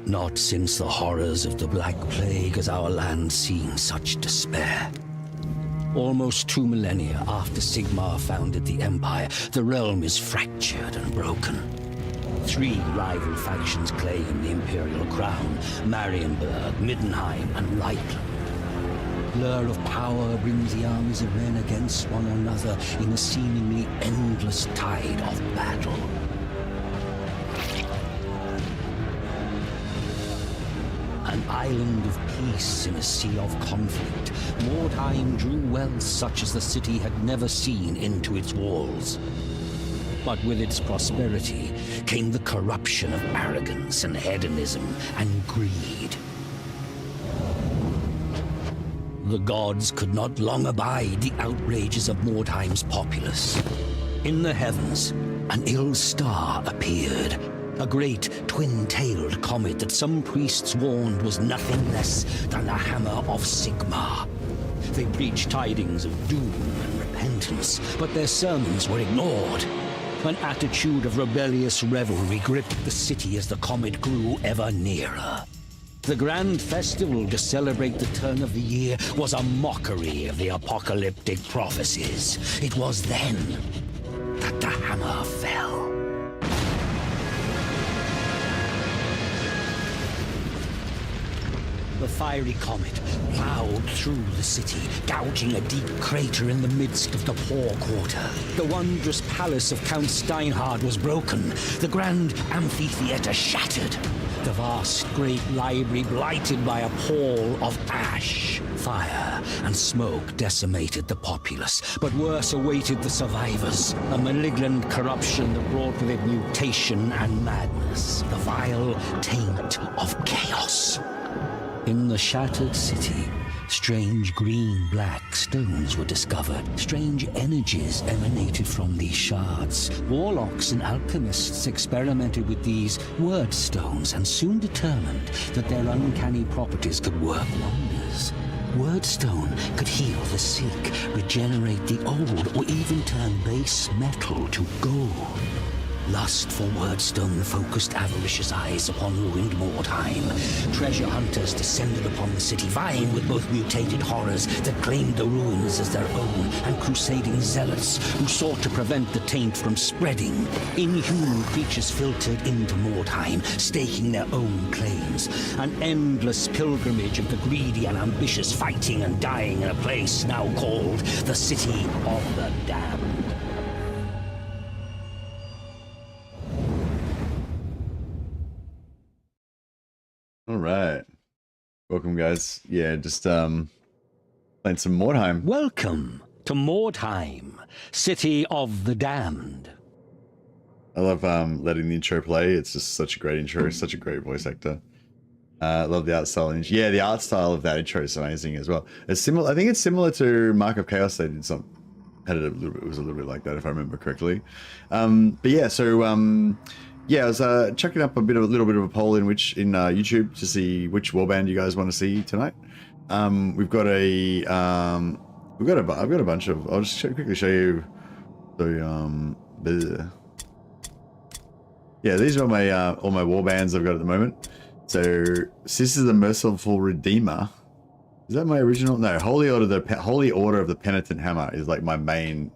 Not since the horrors of the Black Plague has our land seen such despair. Almost 2 millennia after Sigmar founded the Empire, the realm is fractured and broken. 3 rival factions claim the Imperial crown: Marienburg, Middenheim, and Reichland. Blur of power brings the armies of men against one another in a seemingly endless tide of battle. An island of peace in a sea of conflict, Mordheim drew wealth such as the city had never seen into its walls. But with its prosperity came the corruption of arrogance and hedonism and greed. The gods could not long abide the outrages of Mordheim's populace. In the heavens, an ill star appeared. A great twin-tailed comet that some priests warned was nothing less than the hammer of Sigmar. They preached tidings of doom and repentance, but their sermons were ignored. An attitude of rebellious revelry gripped the city as the comet grew ever nearer. The grand festival to celebrate the turn of the year was a mockery of the apocalyptic prophecies. It was then that the hammer fell. The fiery comet plowed through the city, gouging a deep crater in the midst of the poor quarter. The wondrous palace of Count Steinhard was broken, the grand amphitheater shattered, the vast great library blighted by a pall of ash. Fire and smoke decimated the populace, but worse awaited the survivors. A malignant corruption that brought with it mutation and madness, the vile taint of chaos. In the shattered city, strange green-black stones were discovered. Strange energies emanated from these shards. Warlocks and alchemists experimented with these word stones and soon determined that their uncanny properties could work wonders. Wordstone could heal the sick, regenerate the old, or even turn base metal to gold. Lust for Wordstone focused avaricious eyes upon ruined Mordheim. Treasure hunters descended upon the city, vying with both mutated horrors that claimed the ruins as their own, and crusading zealots who sought to prevent the taint from spreading. Inhuman creatures filtered into Mordheim, staking their own claims. An endless pilgrimage of the greedy and ambitious, fighting and dying in a place now called the City of the Damned. All right, welcome guys. Yeah, just playing some Mordheim. Welcome to Mordheim, City of the Damned. I love letting the intro play. It's just such a great intro, such a great voice actor. I love the art style. Yeah, the art style of that intro is amazing as well. It's similar. I think it's similar to Mark of Chaos. They did some, had it a little bit. It was a little bit like that if I remember correctly. But yeah, so. Yeah, I was chucking up a little bit of a poll in YouTube to see which warband you guys want to see tonight. I've got a bunch of. I'll just quickly show you. So yeah, these are all my warbands I've got at the moment. So this is the Merciful Redeemer. Is that my original? No, Holy Order of the Penitent Hammer is like my main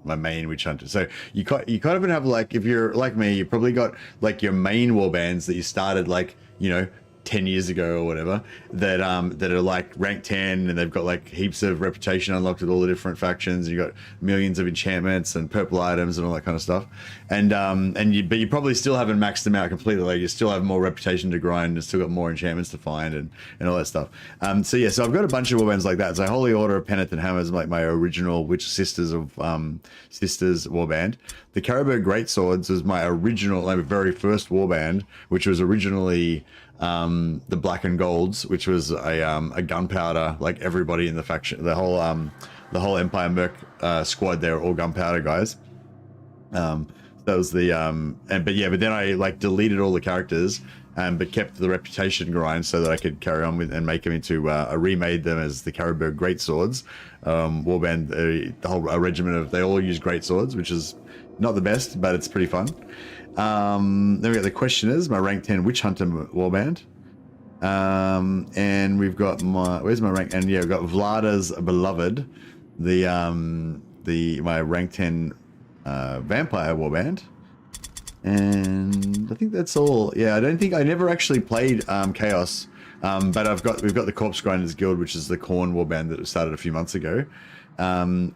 witch hunter. So you kind of have, like, if you're like me, you probably got like your main warbands that you started, like, you know, 10 years ago or whatever, that are like rank 10, and they've got like heaps of reputation unlocked with all the different factions, and you got millions of enchantments and purple items and all that kind of stuff, but you probably still haven't maxed them out completely. Like, you still have more reputation to grind and still got more enchantments to find and all that stuff. So yeah, so I've got a bunch of warbands like that. So Holy Order of Penitent Hammer is like my original Witch Sisters warband. The Caribou Greatswords was my original, like, very first warband, which was originally the Black and Golds, which was a gunpowder, like everybody in the faction, the whole Empire Merc squad, they were all gunpowder guys. That was the but then I like deleted all the characters, but kept the reputation grind so that I could carry on with and make them into I remade them as the Caribou Greatswords warband. The whole regiment of, they all use greatswords, which is not the best, but it's pretty fun. Then we got the Questioners, my rank 10 Witch Hunter warband. And we've got where's my rank? And yeah, we've got Vlada's Beloved, my rank 10 vampire warband. And I think that's all. Yeah, I never actually played Chaos, but we've got the Corpse Grinders Guild, which is the Khorne warband that started a few months ago. And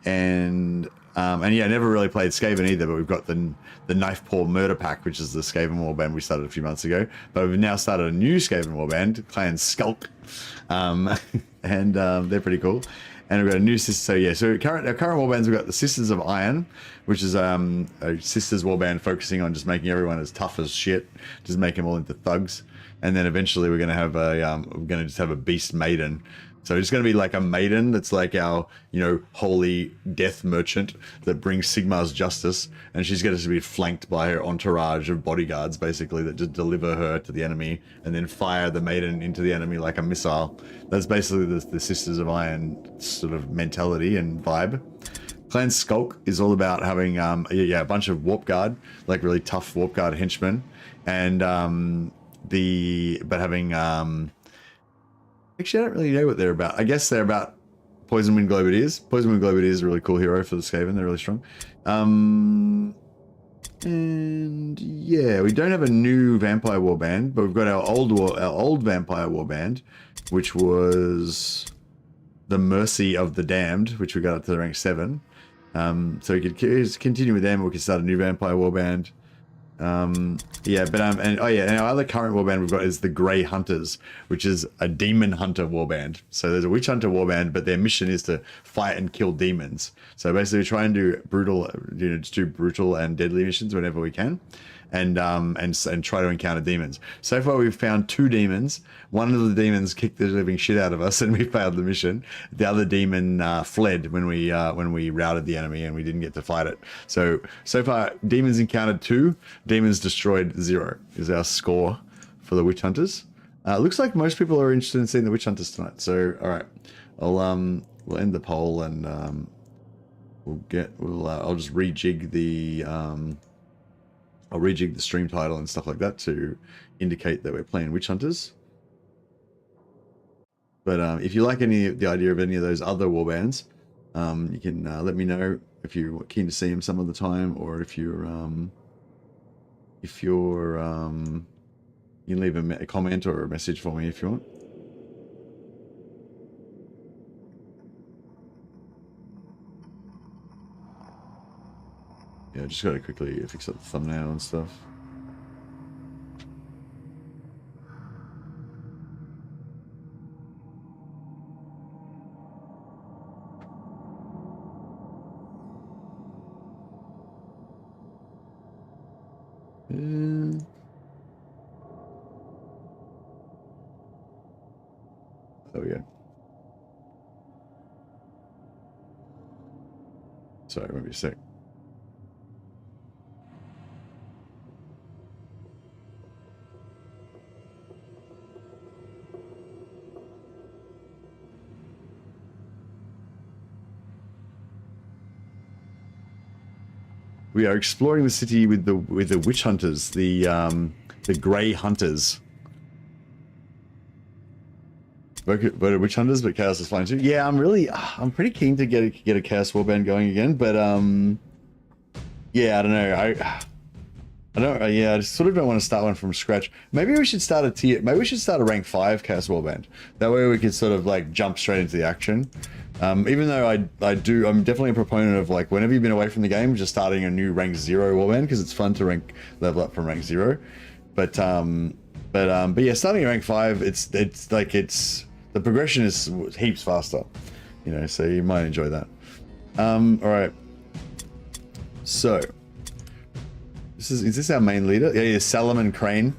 yeah, I never really played Skaven either, but we've got the Knife Paw Murder Pack, which is the Skaven warband we started a few months ago. But we've now started a new Skaven warband, Clan Skulk, and they're pretty cool. And we've got a new sister. So yeah, so our current warbands, we've got the Sisters of Iron, which is a sisters warband focusing on just making everyone as tough as shit, just make them all into thugs. And then eventually we're gonna have just have a Beast Maiden. So it's going to be like a maiden that's like our, holy death merchant that brings Sigmar's justice. And she's going to be flanked by her entourage of bodyguards, basically, that just deliver her to the enemy and then fire the maiden into the enemy like a missile. That's basically the Sisters of Iron sort of mentality and vibe. Clan Skulk is all about having, a bunch of Warp Guard, like really tough Warp Guard henchmen. And, actually, I don't really know what they're about. I guess they're about Poisonwind Globadiers. Poisonwind Globadiers is a really cool hero for the Skaven. They're really strong. And yeah, we don't have a new vampire warband, but we've got our old vampire warband, which was the Mercy of the Damned, which we got up to the rank 7. So we could continue with them, or we could start a new vampire warband. And our other current warband we've got is the Grey Hunters, which is a demon hunter warband. So there's a witch hunter warband, but their mission is to fight and kill demons. So basically try and do brutal and deadly missions whenever we can, and try to encounter demons. So far we've found 2 demons. One of the demons kicked the living shit out of us and we failed the mission. The other demon fled when we routed the enemy and we didn't get to fight it. So far demons encountered 2, demons destroyed 0 is our score for the witch hunters. Looks like most people are interested in seeing the witch hunters tonight. So all right, we'll end the poll and I'll just rejig the I'll rejig the stream title and stuff like that to indicate that we're playing Witch Hunters. But if you like the idea of any of those other warbands, you can let me know if you're keen to see them some of the time, or if you're you can leave a comment or a message for me if you want. Yeah, just gotta quickly fix up the thumbnail and stuff. There we go. Sorry, it won't be a sec. We are exploring the city with the witch hunters, the Grey Hunters. Voted witch hunters, but chaos is fine too. Yeah, I'm pretty keen to get a chaos warband going again, but yeah, I don't know. I just sort of don't want to start one from scratch. Maybe we should start maybe we should start a rank 5 chaos warband. That way we could sort of like jump straight into the action. Even though I'm definitely a proponent of, like, whenever you've been away from the game, just starting a new rank 0 warband, because it's fun to level up from rank 0. But yeah, starting at rank 5, it's the progression is heaps faster, so you might enjoy that. All right. So is this our main leader? Yeah, Solomon Crane.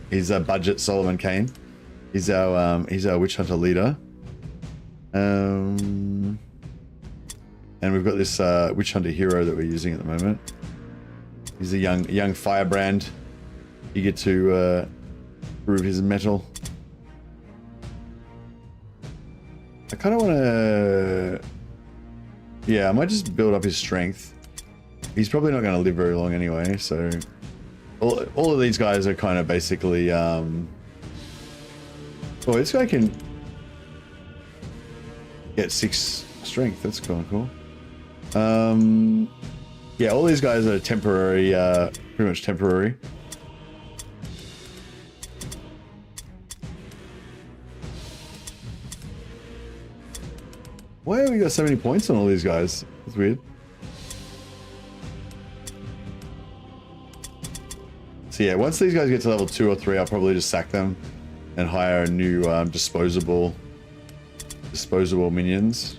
He's a budget Solomon Kane. He's our witch hunter leader. And we've got this witch hunter hero that we're using at the moment. He's a young firebrand. You get to prove his mettle. I kind of want to... Yeah, I might just build up his strength. He's probably not going to live very long anyway, so... All of these guys are kind of basically... Oh, this guy can get 6 strength. That's kind of cool. Yeah, all these guys are temporary, pretty much temporary. Why have we got so many points on all these guys? That's weird. So yeah, once these guys get to level 2 or 3, I'll probably just sack them and hire new disposable minions.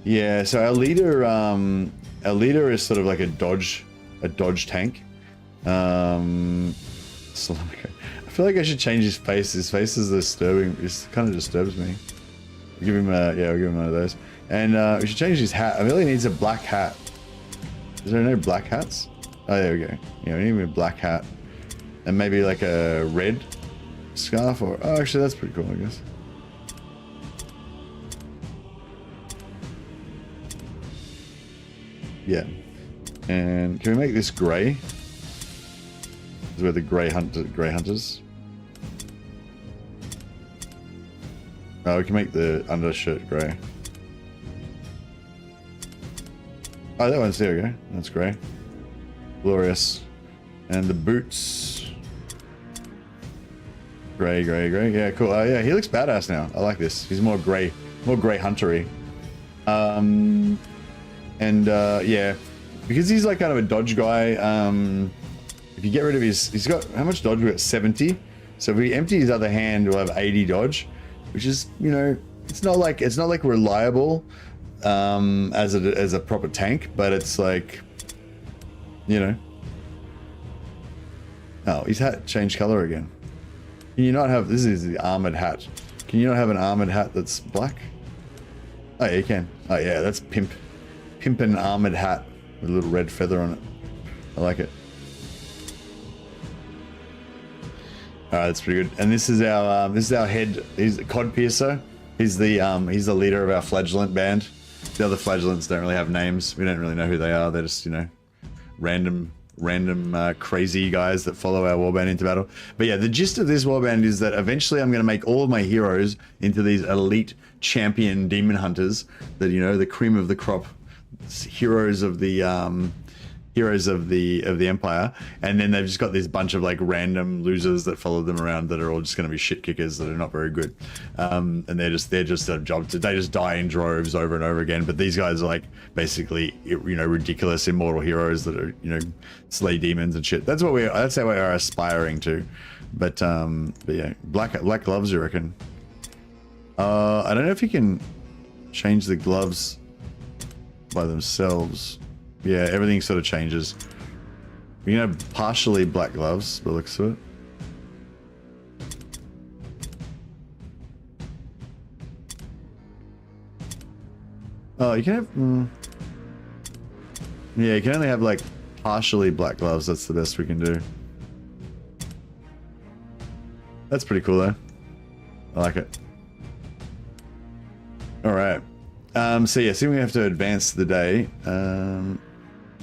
Yeah, so our leader is sort of like a dodge tank. So I feel like I should change his face. His face is disturbing. It kind of disturbs me. I'll give him a, yeah, I'll give him one of those. And we should change his hat. I really needs a black hat. Is there no black hats? Oh, there we go. Yeah, we need a black hat. And maybe like a red scarf or, oh, actually that's pretty cool, I guess. Yeah. And can we make this grey? This is where the grey hunters. Oh, we can make the undershirt grey. Oh, that one's, there we go. That's grey. Glorious. And the boots. Grey. Yeah, cool. Oh, yeah, he looks badass now. I like this. He's more grey huntery. Yeah, because he's like kind of a dodge guy. If you get rid of he's got, how much dodge? We got 70. So if we empty his other hand, we'll have 80 dodge, which is, you know, it's not like reliable as a proper tank, but it's like, you know. Oh, his hat changed color again. Can you not have, this is the armored hat. Can you not have an armored hat that's black? Oh yeah, you can. Oh yeah, that's pimpin' armored hat with a little red feather on it. I like it. Alright, that's pretty good. And this is our head. He's Cod Piercer. He's the leader of our flagellant band. The other flagellants don't really have names. We don't really know who they are. They're just, you know, random crazy guys that follow our warband into battle. But yeah, the gist of this warband is that eventually I'm going to make all of my heroes into these elite champion demon hunters that, you know, the cream of the crop, heroes of the empire. And then they've just got this bunch of like random losers that follow them around that are all just going to be shit kickers that are not very good. And they're just a job to, they just die in droves over and over again. But these guys are like basically, you know, ridiculous immortal heroes that are, you know, slay demons and shit. That's how we are aspiring to. But yeah, black gloves, you reckon? I don't know if you can change the gloves by themselves. Yeah, everything sort of changes. You can have partially black gloves, by the looks of it. Oh, you can have... yeah, you can only have like partially black gloves. That's the best we can do. That's pretty cool though. I like it. Alright. So yeah, see, we have to advance the day.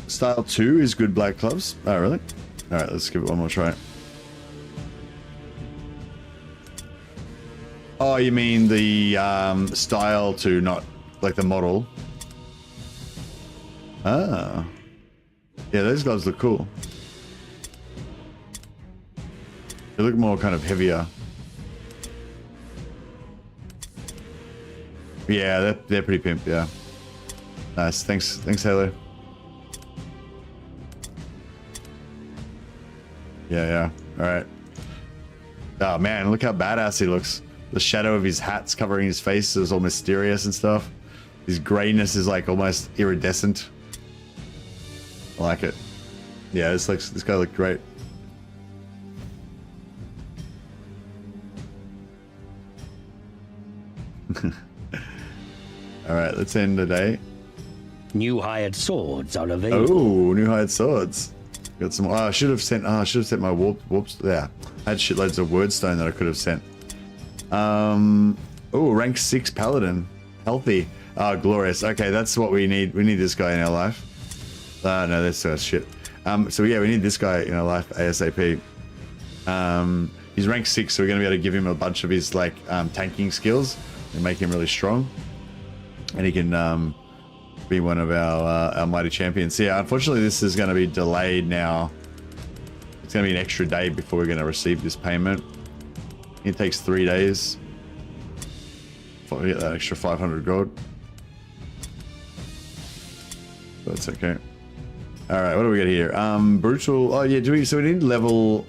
Style 2 is good black gloves. Oh, really? Alright, let's give it one more try. Oh, you mean the style 2, not like the model? Ah. Yeah, those gloves look cool. They look more kind of heavier. Yeah, they're pretty pimp, yeah. Nice, thanks Halo. Yeah, alright. Oh man, look how badass he looks. The shadow of his hat's covering his face is all mysterious and stuff. His grayness is like almost iridescent. I like it. Yeah, this guy looked great. All right, let's end the day. New hired swords are available. Oh, new hired swords. Got some. Oh, I should have sent. Oh, I should have sent my warps. Yeah, I had shitloads of wordstone that I could have sent. Oh, rank 6 paladin, healthy. Oh, glorious. Okay, that's what we need. We need this guy in our life. No, that's shit. So yeah, we need this guy in our life ASAP. He's rank 6, so we're gonna be able to give him a bunch of his like tanking skills and make him really strong, and he can be one of our mighty champions. So yeah, unfortunately, this is going to be delayed now. It's going to be an extra day before we're going to receive this payment. It takes 3 days. Before we get that extra 500 gold. That's okay. All right, what do we get here? Brutal. Oh yeah, so we need level.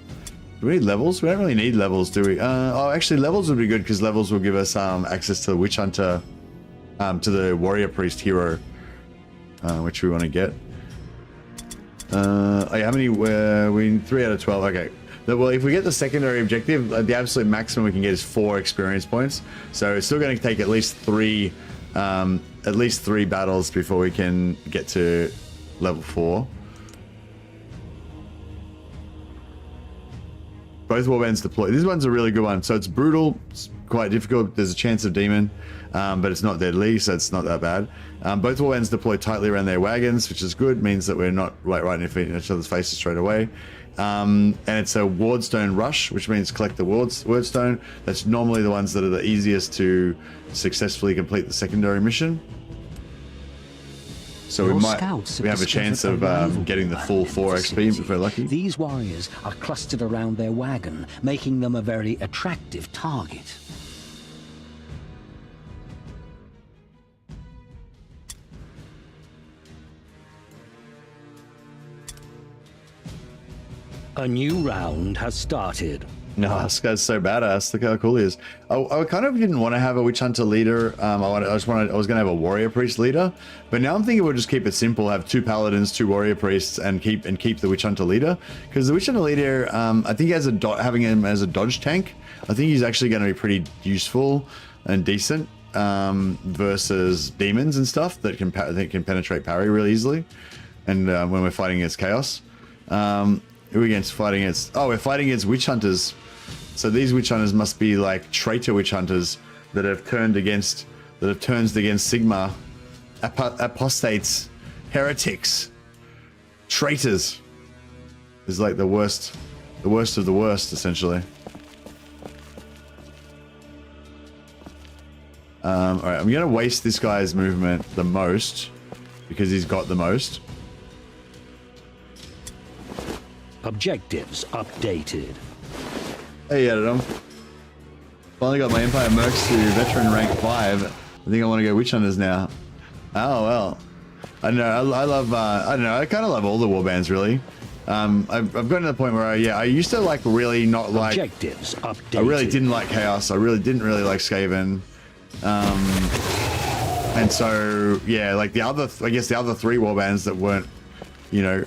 Do we need levels? We don't really need levels, do we? Oh, actually, levels would be good because levels will give us access to the Witch Hunter, to the Warrior Priest hero, which we want to get. Oh, yeah, how many? We 3 out of 12. Okay. Well, if we get the secondary objective, the absolute maximum we can get is 4 experience points. So it's still going to take at least 3 battles before we can get to level 4. Both warbands deploy. This one's a really good one. So it's brutal. It's quite difficult. There's a chance of demon, but it's not deadly, so it's not that bad. Both warbands deploy tightly around their wagons, which is good. Means that we're not right in each other's faces straight away. And it's a wardstone rush, which means collect the wardstone. That's normally the ones that are the easiest to successfully complete the secondary mission. So we have a chance of getting the full 4 XP if we're lucky. These warriors are clustered around their wagon, making them a very attractive target. A new round has started. No, this guy's so badass. Look how cool he is. I kind of didn't want to have a witch hunter leader. I was going to have a warrior priest leader, but now I'm thinking we'll just keep it simple. Have 2 paladins, 2 warrior priests, and keep the witch hunter leader. Because the witch hunter leader, I think having him as a dodge tank, I think he's actually going to be pretty useful and decent versus demons and stuff that can penetrate parry really easily. And when we're fighting against chaos, who are we fighting against? Oh, we're fighting against witch hunters. So these witch hunters must be like traitor witch hunters that have turned against Sigma, apostates, heretics, traitors. Is like the worst of the worst, essentially. All right, I'm gonna waste this guy's movement the most because he's got the most. Objectives updated. Hey, Adam. Finally got my Empire Mercs to veteran rank 5. I think I want to go witch hunters now. Oh well. I don't know. I love. I don't know. I kind of love all the warbands really. I've gotten to the point where I used to like really not like. Objectives updated. I really didn't like Chaos. I really didn't like Skaven. And so yeah, like the other 3 warbands that weren't, you know,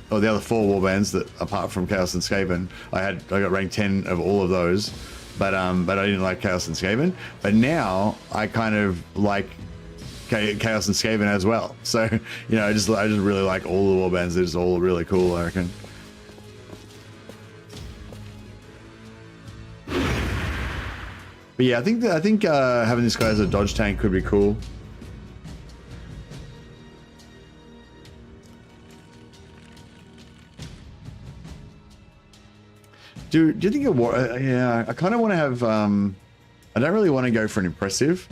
or the other 4 warbands that apart from Chaos and Skaven, I got rank 10 of all of those, but I didn't like Chaos and Skaven. But now I kind of like Chaos and Skaven as well. So you know, I just really like all the warbands. They're just all really cool, I reckon. But yeah, I think having this guy as a dodge tank could be cool. Do you think yeah, I kind of want to have. I don't really want to go for an impressive.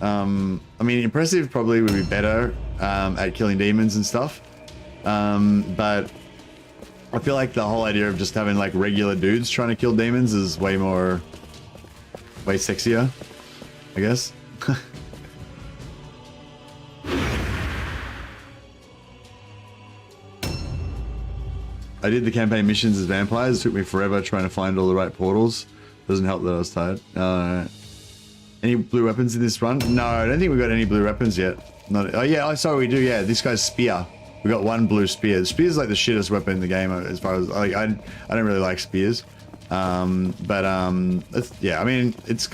I mean, impressive probably would be better at killing demons and stuff. But I feel like the whole idea of just having like regular dudes trying to kill demons is way sexier, I guess. I did the campaign missions as vampires. It took me forever trying to find all the right portals. Doesn't help that I was tired. Any blue weapons in this run? No, I don't think we got any blue weapons yet. Oh yeah, sorry, we do. Yeah, this guy's spear. We got 1 blue spear. Spear's like the shittest weapon in the game as far as like I don't really like spears. Yeah, I mean, it's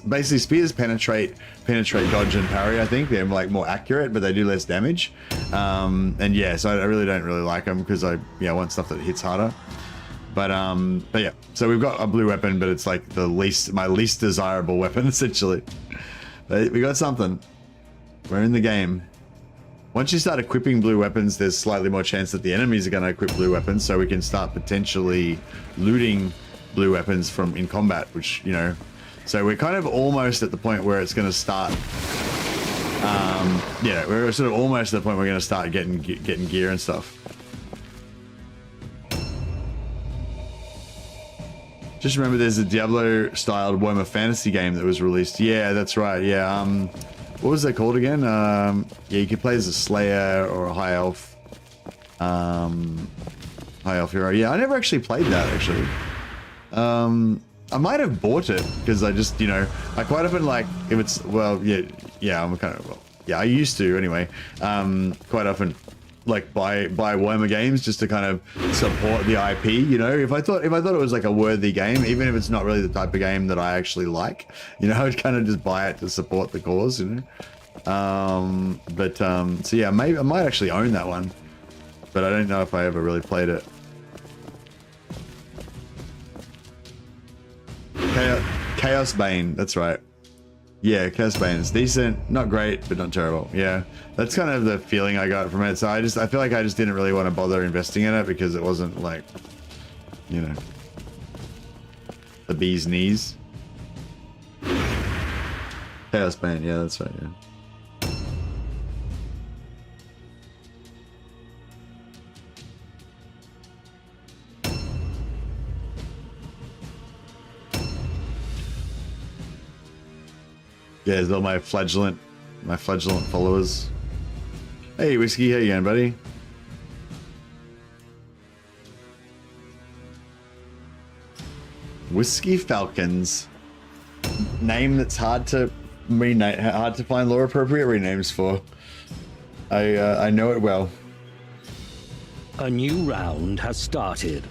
basically spears penetrate, dodge, and parry. I think they're like more accurate, but they do less damage. And yeah, so I really don't like them because I want stuff that hits harder. But yeah, so we've got a blue weapon, but it's like my least desirable weapon essentially. But we got something. We're in the game. Once you start equipping blue weapons, there's slightly more chance that the enemies are going to equip blue weapons, so we can start potentially looting blue weapons from in combat, which, you know, so we're kind of almost at the point where it's going to start. Yeah, we're sort of almost at the point where we're going to start getting gear and stuff. Just remember, there's a Diablo-styled Warhammer fantasy game that was released. Yeah, that's right. Yeah. What was that called again? Yeah, you could play as a Slayer or a High Elf. High Elf hero. Yeah, I never actually played that, actually. I might have bought it, because I just, you know, I quite often, like, if it's, well, yeah, I'm kind of, well, yeah, I used to, anyway. Quite often, like, buy Warhammer games just to kind of support the IP, you know? If I thought it was like a worthy game, even if it's not really the type of game that I actually like, you know, I'd kind of just buy it to support the cause, you know? So yeah, maybe I might actually own that one, but I don't know if I ever really played it. Chaos Bane, that's right. Yeah, Chaos Bane is decent, not great, but not terrible. Yeah, that's kind of the feeling I got from it. So I feel like I just didn't really want to bother investing in it because it wasn't like, you know, the bee's knees. Chaos Bane, yeah, that's right, yeah. Yeah, there's all my flagellant followers. Hey, Whiskey, how you going, buddy? Whiskey Falcons. Name that's hard to rename, hard to find lore appropriate renames for. I know it well. A new round has started.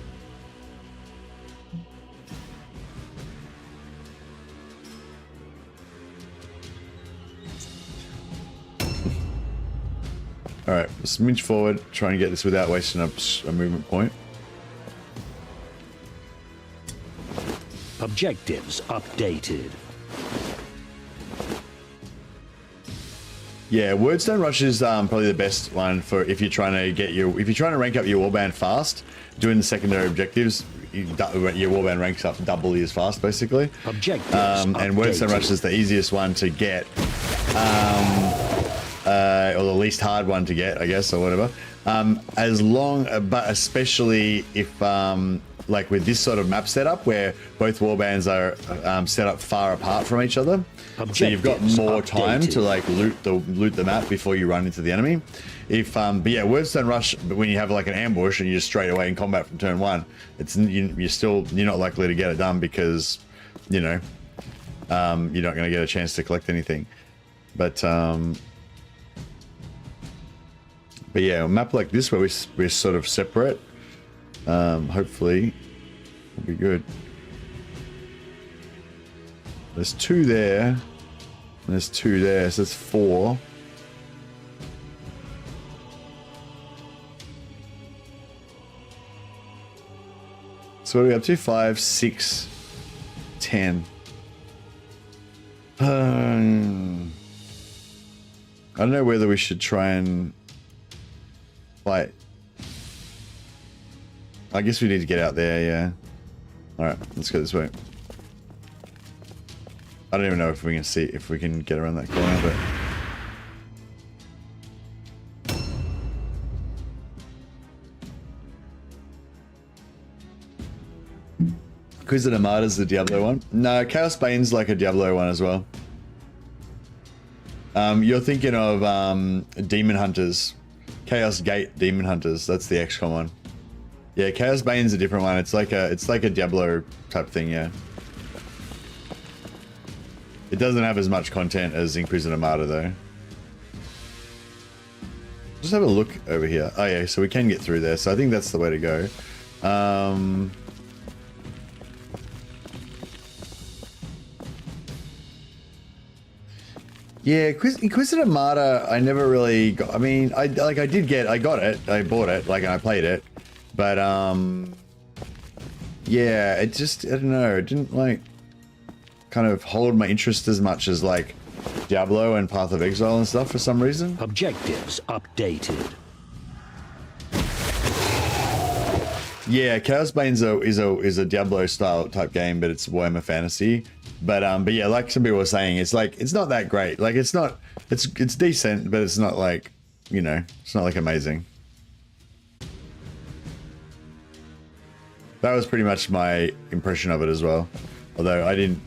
All right, let's smidge forward, try and get this without wasting a movement point. Objectives updated. Yeah, Wordstone Rush is probably the best one for if you're trying to rank up your warband fast. Doing the secondary objectives, your warband ranks up doubly as fast, basically. Objectives and Wordstone Rush is the easiest one to get. Or the least hard one to get, I guess, or whatever. But especially if, like with this sort of map setup where both warbands are set up far apart from each other, so you've got more time to like loot the map before you run into the enemy. But yeah, Wordstone Rush, when you have like an ambush and you're just straight away in combat from turn one, you're not likely to get it done because, you know, you're not going to get a chance to collect anything. But yeah, a map like this where we're sort of separate, hopefully will be good. There's 2 there, and there's 2 there, so that's 4. So what are we up to? 5, 6, 10. I don't know whether we should try and fight. I guess we need to get out there, yeah. Alright, let's go this way. I don't even know if we can see if we can get around that corner, but Inquisitor Armada's the Diablo one. No, Chaos Bane's like a Diablo one as well. You're thinking of Demon Hunters. Chaos Gate Demon Hunters. That's the XCOM one. Yeah, Chaos Bane's a different one. It's like a Diablo type thing, yeah. It doesn't have as much content as Inquisitor Armada though. Just have a look over here. Oh yeah, so we can get through there. So I think that's the way to go. Yeah, Inquisitor Martyr, I never really got, I mean, I got it, I bought it, like, and I played it, but, yeah, it just, I don't know, it didn't, like, kind of hold my interest as much as, like, Diablo and Path of Exile and stuff for some reason. Objectives updated. Yeah, Chaosbane is a Diablo style type game, but it's Warhammer Fantasy. But yeah, like some people were saying, it's like it's not that great. Like it's decent, but it's not like, you know, it's not like amazing. That was pretty much my impression of it as well. Although I didn't,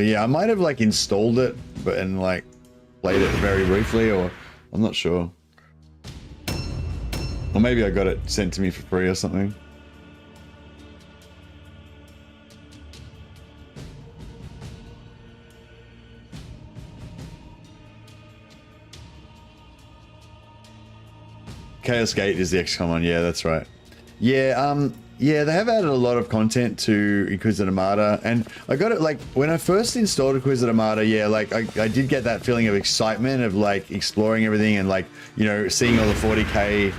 yeah, I might have like installed it, but and like played it very briefly, or I'm not sure. Or maybe I got it sent to me for free or something. Chaos Gate is the XCOM one, yeah, that's right. Yeah, yeah, they have added a lot of content to Inquisitor Martyr, and I got it like when I first installed Inquisitor Martyr, yeah, like I did get that feeling of excitement of like exploring everything and like, you know, seeing all the 40k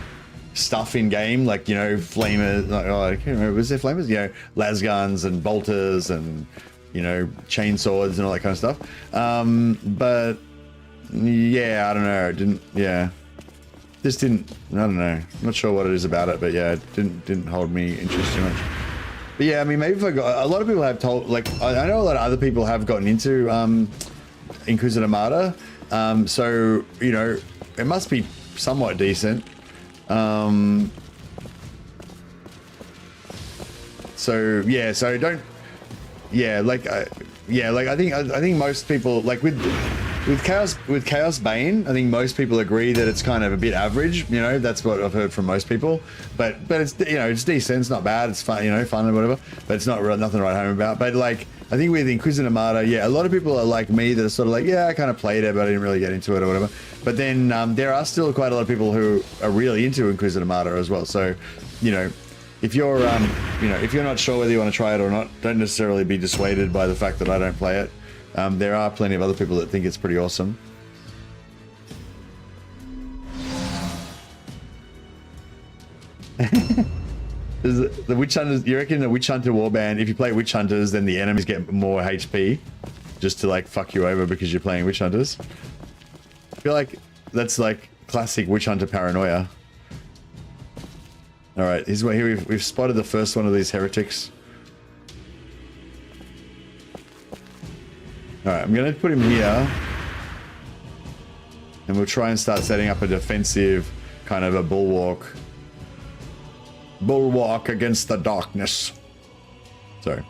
stuff in game, like, you know, flamers, like, oh, I can't remember, was there flamers? You know, las guns and bolters and, you know, chainswords and all that kind of stuff. But yeah, I don't know, it didn't, yeah. Just didn't, I don't know, I'm not sure what it is about it, but yeah, it didn't hold me interest too much. But yeah, I mean, maybe if I got, a lot of people have told, like, I know a lot of other people have gotten into Inquisitor Martyr, so, you know, it must be somewhat decent. So yeah, so don't, yeah, like, yeah, like I think most people, like with Chaos Bane, I think most people agree that it's kind of a bit average. You know, that's what I've heard from most people. But it's, you know, it's decent. It's not bad. It's fun, you know, fun and whatever. But it's not nothing to write home about. But like, I think with Inquisitor Martyr, yeah, a lot of people are like me that are sort of like, yeah, I kind of played it, but I didn't really get into it or whatever. But then there are still quite a lot of people who are really into Inquisitor Martyr as well. So, you know, if you're, you know, if you're not sure whether you want to try it or not, don't necessarily be dissuaded by the fact that I don't play it. There are plenty of other people that think it's pretty awesome. The Witch Hunters, you reckon the Witch Hunter Warband, if you play Witch Hunters, then the enemies get more HP just to like fuck you over because you're playing Witch Hunters? I feel like that's like classic Witch Hunter paranoia. Alright, here we've spotted the first one of these heretics. Alright, I'm going to put him here. And we'll try and start setting up a defensive kind of a bulwark. Bulwark against the darkness. Sorry.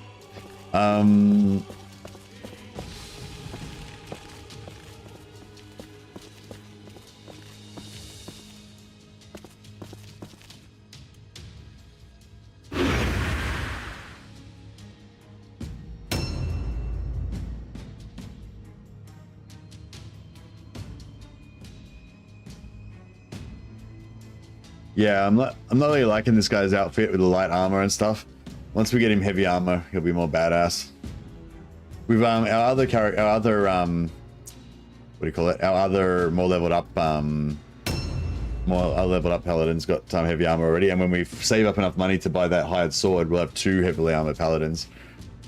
Yeah, I'm not really liking this guy's outfit with the light armor and stuff. Once we get him heavy armor, he'll be more badass. We've our other what do you call it? Our other more leveled up paladin's got heavy armor already, and when we save up enough money to buy that hired sword, we'll have 2 heavily armored paladins.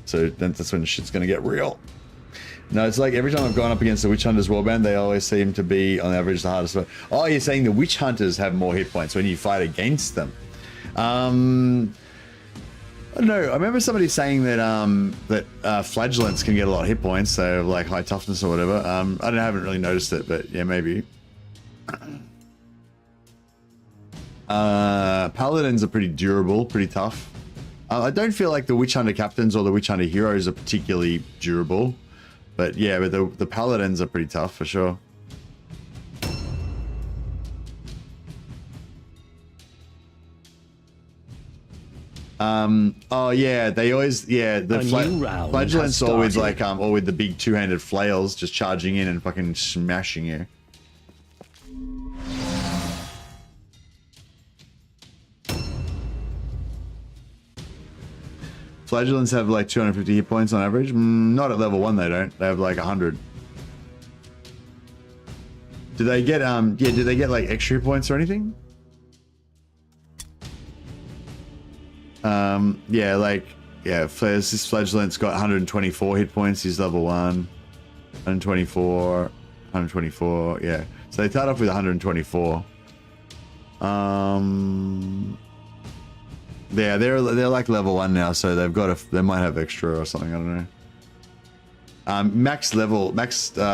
So that's when shit's gonna get real. No, it's like every time I've gone up against the Witch Hunters Warband, they always seem to be, on average, the hardest one. Oh, you're saying the Witch Hunters have more hit points when you fight against them. I don't know. I remember somebody saying that flagellants can get a lot of hit points, so like high toughness or whatever. I haven't really noticed it, but yeah, maybe. Paladins are pretty durable, pretty tough. I don't feel like the Witch Hunter captains or the Witch Hunter heroes are particularly durable. But yeah, but the paladins are pretty tough for sure. Oh yeah, they always, yeah, the flagellants always like or with the big 2-handed flails just charging in and fucking smashing you. Flagellants have like 250 hit points on average. Not at level 1 they don't. They have like 100. Do they get do they get like extra hit points or anything? This flagellant's got 124 hit points. He's level 1. 124, 124. Yeah. So they start off with 124. Yeah, they're like level 1 now, so they might have extra or something. I don't know.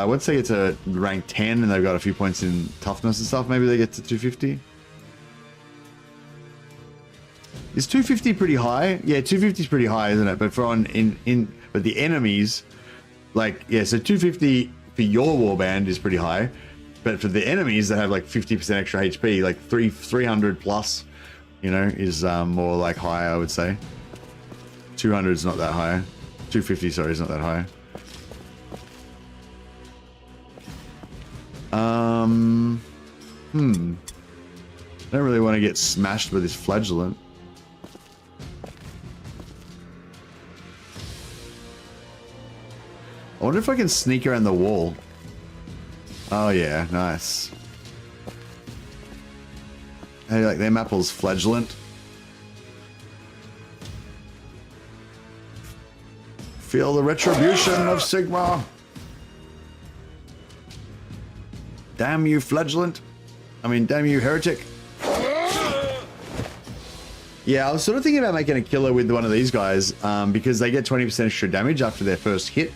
Once they get to rank 10 and they've got a few points in toughness and stuff, maybe they get to 250. Is 250 pretty high? Yeah, 250 is pretty high, isn't it? But but the enemies, like, yeah, so 250 for your warband is pretty high, but for the enemies that have like 50% extra HP, like 300 plus, you know, is more like high, I would say. 200 is not that high. 250, sorry, is not that high. I don't really want to get smashed with this flagellant. I wonder if I can sneak around the wall. Oh yeah, nice. Hey, like them apples, flagellant. Feel the retribution of Sigma. Damn you, flagellant. I mean, damn you, heretic. Yeah, I was sort of thinking about making a killer with one of these guys because they get 20% extra damage after their first hit.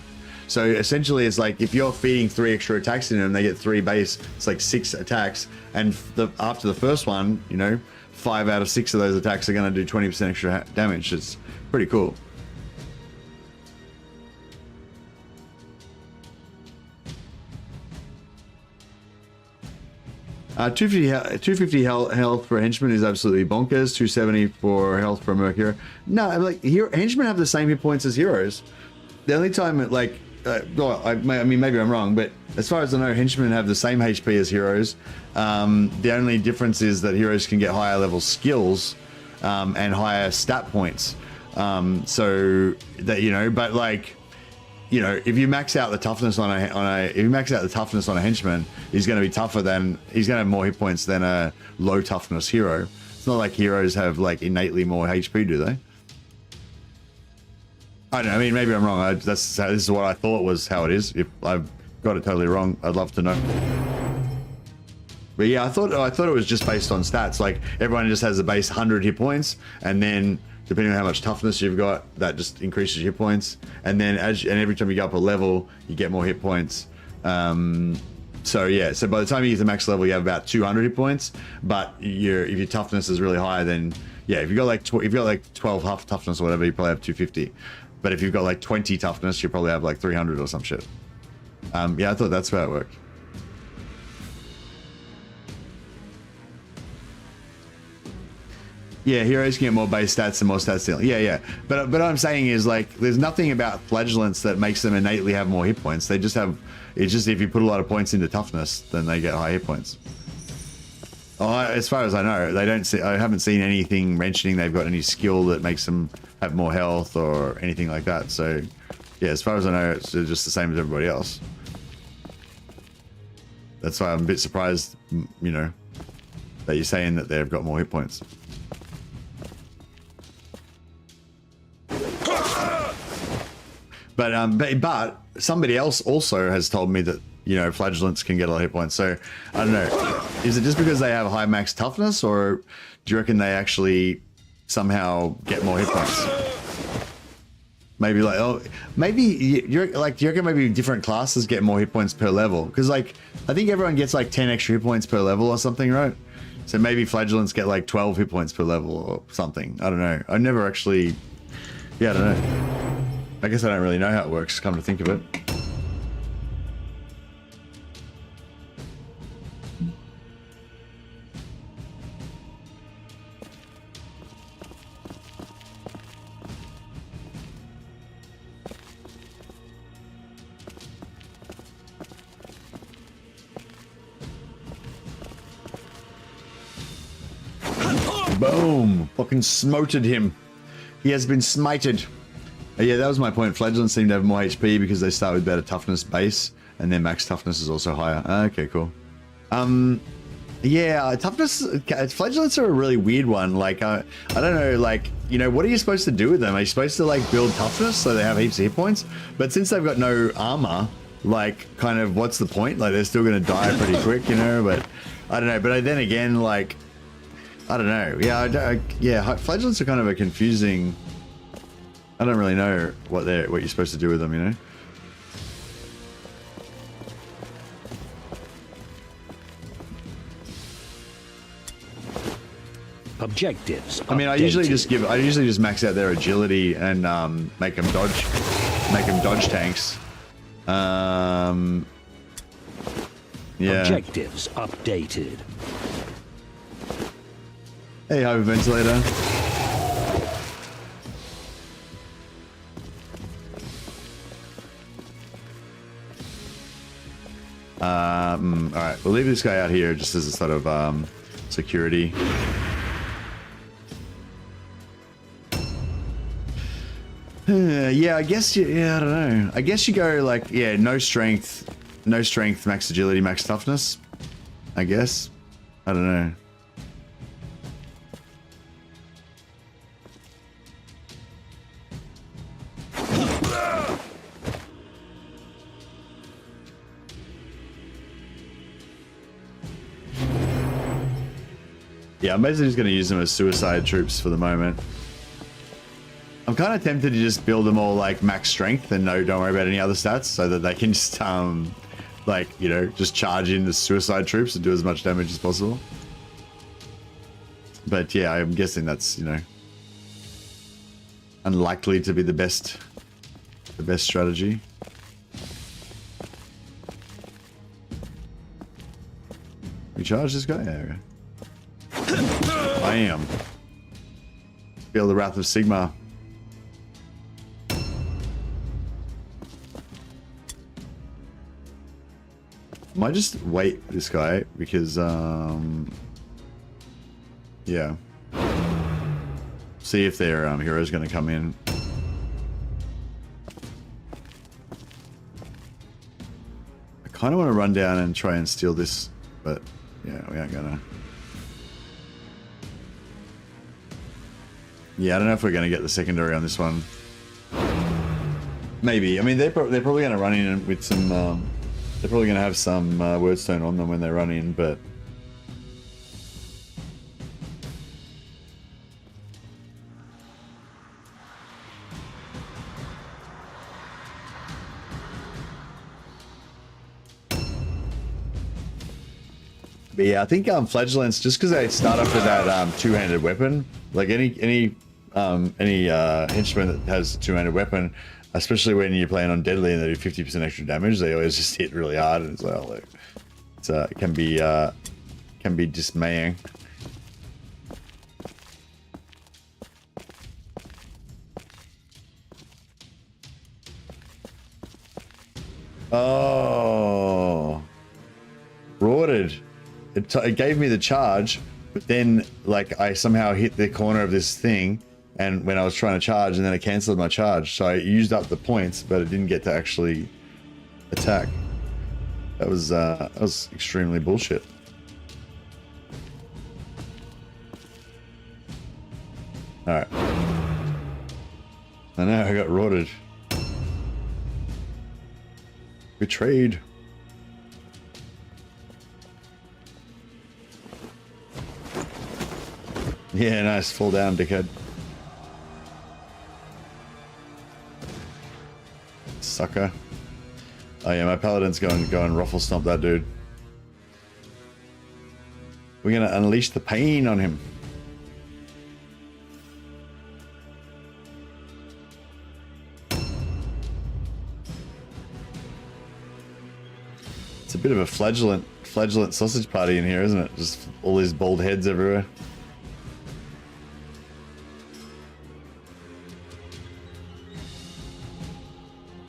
So essentially, it's like if you're feeding 3 extra attacks in them, they get 3 base. It's like 6 attacks, and after the first one, you know, 5 out of 6 of those attacks are going to do 20% extra damage. It's pretty cool. Uh, 250 health for a henchman is absolutely bonkers. 270 for health for a merc hero. No, like henchmen have the same hit points as heroes. The only time I mean, maybe I'm wrong, but as far as I know, henchmen have the same HP as heroes. The only difference is that heroes can get higher level skills and higher stat points. So that, you know, but like, you know, if you max out the toughness on a henchman, he's going to be tougher than, he's going to have more hit points than a low toughness hero. It's not like heroes have like innately more HP, do they? I don't know. I mean, maybe I'm wrong. This is what I thought was how it is. If I've got it totally wrong, I'd love to know. But yeah, I thought it was just based on stats. Like everyone just has a base 100 hit points, and then depending on how much toughness you've got, that just increases your hit points. And then every time you go up a level, you get more hit points. So yeah, so by the time you get to max level, you have about 200 hit points. But if your toughness is really high, then yeah, if you've got like 12 toughness or whatever, you probably have 250. But if you've got like 20 toughness, you probably have like 300 or some shit. Yeah, I thought that's how it worked. Yeah, heroes can get more base stats and more stats stealing. Yeah. But what I'm saying is, like, there's nothing about flagellants that makes them innately have more hit points. They just have, it's just if you put a lot of points into toughness, then they get high hit points. Oh, as far as I know, I haven't seen anything mentioning they've got any skill that makes them have more health or anything like that. So, yeah, as far as I know, it's just the same as everybody else. That's why I'm a bit surprised, you know, that you're saying that they've got more hit points. But somebody else also has told me that, you know, flagellants can get a lot of hit points. So I don't know. Is it just because they have high max toughness, or do you reckon they actually somehow get more hit points? Maybe like, oh, maybe you're like, do you reckon maybe different classes get more hit points per level? Because like, I think everyone gets like 10 extra hit points per level or something, right? So maybe flagellants get like 12 hit points per level or something. I don't know. I never actually, yeah, I don't know. I guess I don't really know how it works, come to think of it. Boom! Fucking smoted him. He has been smited. Yeah, that was my point. Flagellants seem to have more HP because they start with better toughness base, and their max toughness is also higher. Okay, cool. Yeah, toughness, flagellants are a really weird one. Like, I don't know, like, you know, what are you supposed to do with them? Are you supposed to, like, build toughness so they have heaps of hit points? But since they've got no armor, like, kind of, what's the point? Like, they're still going to die pretty quick, you know? But, I don't know. But then again, like, I don't know. Yeah, yeah, flagellants are kind of a confusing... I don't really know what you're supposed to do with them, you know? Objectives. I mean, I usually just max out their agility and make them dodge tanks. Yeah. Objectives updated. Hey, hyperventilator. All right, we'll leave this guy out here just as a sort of security. Yeah, I guess yeah, I don't know. I guess you go like, yeah, no strength, max agility, max toughness. I guess. I don't know. Yeah, I'm basically just going to use them as suicide troops for the moment. I'm kind of tempted to just build them all like max strength and don't worry about any other stats so that they can just, like, you know, just charge in the suicide troops and do as much damage as possible. But yeah, I'm guessing that's, you know, unlikely to be the best strategy. We charge this guy? Yeah, okay. Bam. Feel the wrath of Sigma. Might just wait this guy because yeah. See if their hero's gonna come in. I kinda wanna run down and try and steal this, but yeah, we aren't gonna. Yeah, I don't know if we're going to get the secondary on this one. Maybe. I mean, they're probably going to run in with some... they're probably going to have some wordstone on them when they run in, but... But yeah, I think flagellants, just because they start off with that two-handed weapon, like any henchman that has a two-handed weapon, especially when you're playing on deadly and they do 50% extra damage, they always just hit really hard, and it's like, it can be dismaying. Oh, rorted. It gave me the charge, but then like I somehow hit the corner of this thing, and when I was trying to charge, and then it cancelled my charge, so I used up the points, but it didn't get to actually attack. That was extremely bullshit. All right. I know I got rorted. Betrayed. Yeah, nice. Fall down, dickhead. Sucker. Oh yeah, my paladin's go and ruffle stomp that dude. We're gonna unleash the pain on him. It's a bit of a flagellant sausage party in here, isn't it? Just all these bald heads everywhere.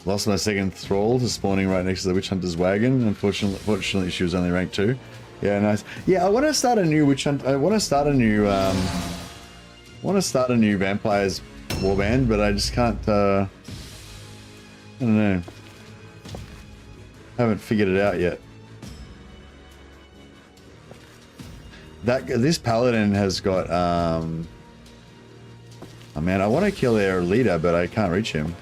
Lost my second thrall to spawning right next to the witch hunter's wagon. Unfortunately, she was only rank 2. Yeah, nice. Yeah, I want to start a new witch hunt. I want to start a new. Vampires warband, but I just can't. I don't know. I haven't figured it out yet. This paladin has got oh man, I want to kill their leader, but I can't reach him.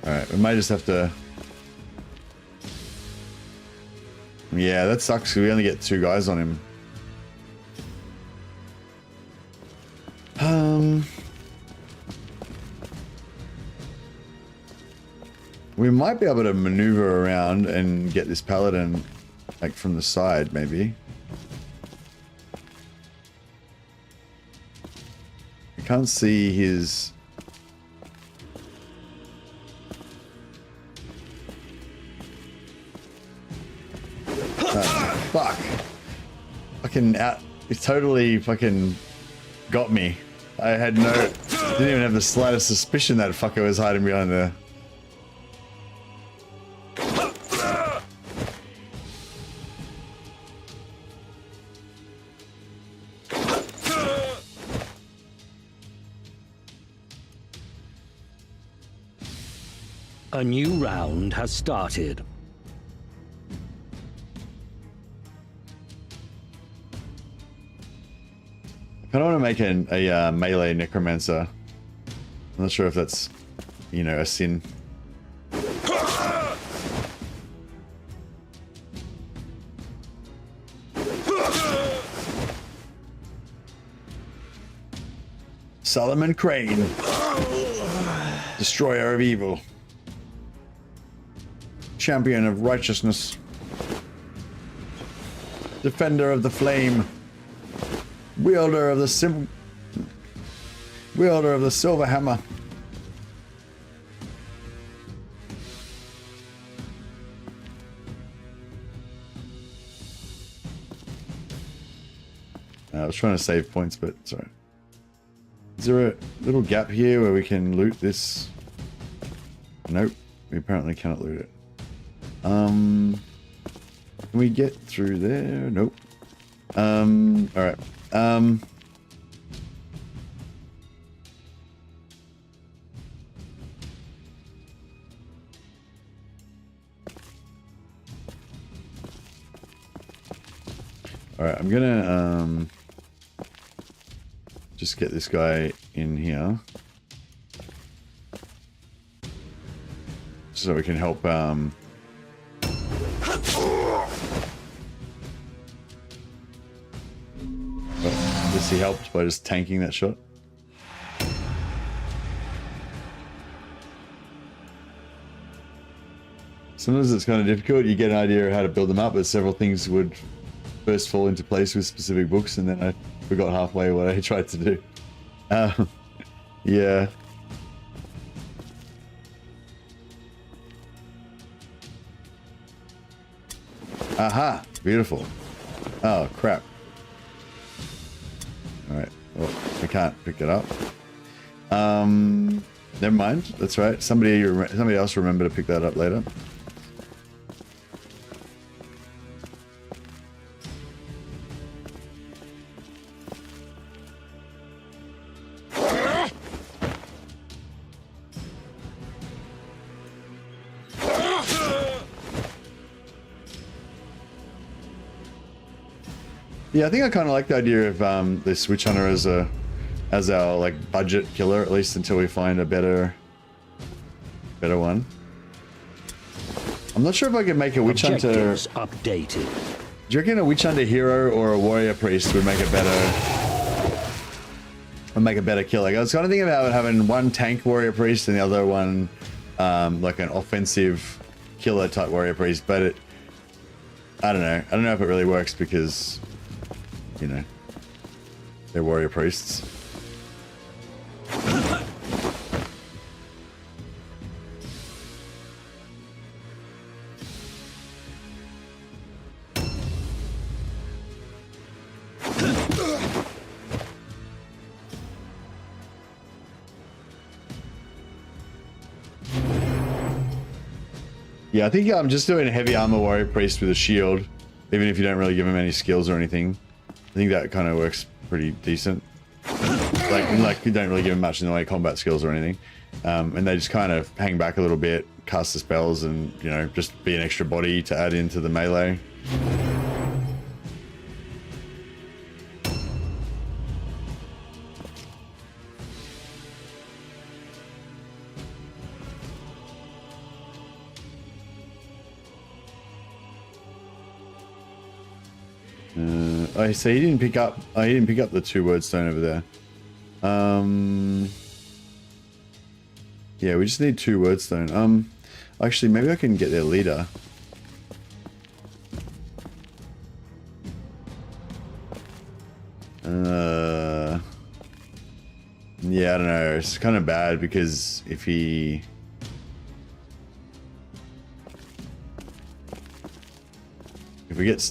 Alright, we might just have to... Yeah, that sucks. We only get 2 guys on him. We might be able to maneuver around and get this paladin like from the side, maybe. I can't see his... Fuck. Fucking out. It totally fucking got me. I had no... Didn't even have the slightest suspicion that fucker was hiding behind there. A new round has started. I don't want to make a melee necromancer. I'm not sure if that's, you know, a sin. Solomon Crane, destroyer of evil, champion of righteousness, defender of the flame, wielder of the silver hammer. I was trying to save points, but sorry. Is there a little gap here where we can loot this? Nope, we apparently cannot loot it. Can we get through there? Nope. Alright. Alright, I'm gonna just get this guy in here so we can help Does he helped by just tanking that shot? Sometimes it's kind of difficult. You get an idea of how to build them up, but several things would first fall into place with specific books, and then I forgot halfway what I tried to do. Yeah. Aha! Beautiful. Oh, crap. Alright. Well, I can't pick it up. Never mind. That's right. Somebody else remember to pick that up later. Yeah, I think I kind of like the idea of this witch hunter as our like budget killer, at least until we find a better one. I'm not sure if I could make a witch hunter updated. Do you reckon a witch hunter hero or a warrior priest would make a better killer? I was kind of thinking about having one tank warrior priest and the other one like an offensive killer type warrior priest, but I don't know. I don't know if it really works because, you know, they're warrior priests. Yeah, I think I'm just doing a heavy armor warrior priest with a shield, even if you don't really give him any skills or anything. I think that kind of works pretty decent. like you don't really give them much in the way of combat skills or anything, and they just kind of hang back a little bit, cast the spells, and you know, just be an extra body to add into the melee. Oh, so he didn't pick up. Oh, he didn't pick up the 2 wordstone over there. Yeah, we just need 2 wordstone. Actually, maybe I can get their leader. Yeah, I don't know. It's kind of bad because if he. If he gets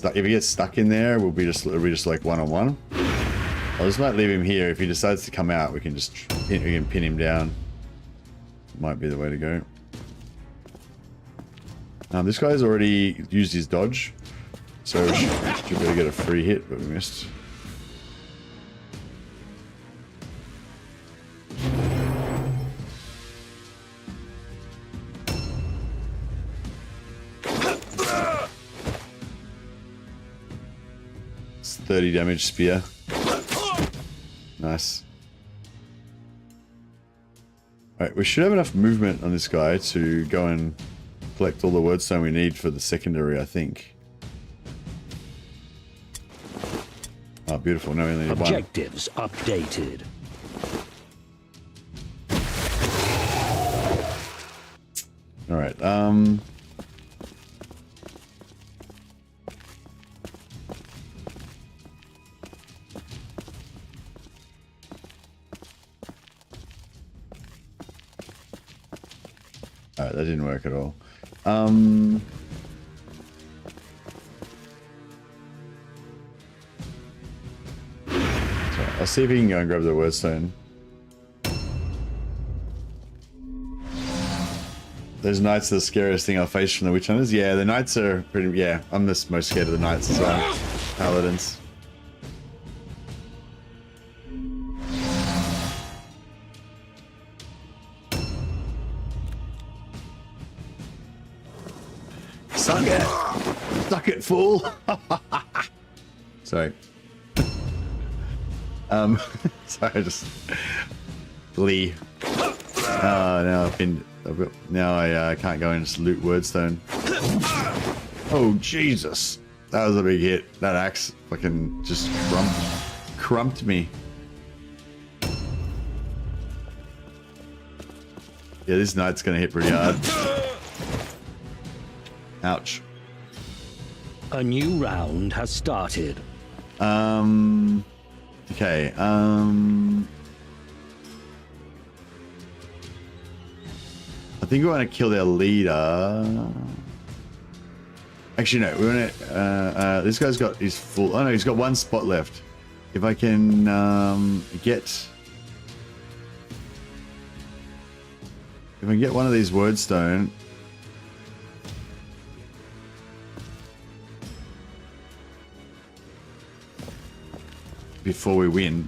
stuck in there, we'll be just like one-on-one. I just might leave him here. If he decides to come out, we can just pin him down. Might be the way to go. This guy's already used his dodge, so we should be able to get a free hit, but we missed. It's 30 damage spear. Nice. Alright, we should have enough movement on this guy to go and collect all the wordstone we need for the secondary, I think. Oh, beautiful. No, we only need one. Objectives updated. Alright, Alright, that didn't work at all. So I'll see if he can go and grab the wordstone. Those knights are the scariest thing I'll face from the witch hunters. Yeah, the knights are pretty. Yeah, I'm the most scared of the knights as well. Paladins. Suck it! Suck it, fool! Sorry. Sorry, I just... Lee. Oh, now I've been... Now I can't go and just loot wordstone. Oh, Jesus! That was a big hit. That axe fucking just crumped me. Yeah, this knight's gonna hit pretty hard. Ouch. A new round has started. Okay, I think we want to kill their leader. Actually, no, we want to, this guy's got his full, oh no, he's got 1 spot left. If I can, get one of these wordstone, before we win.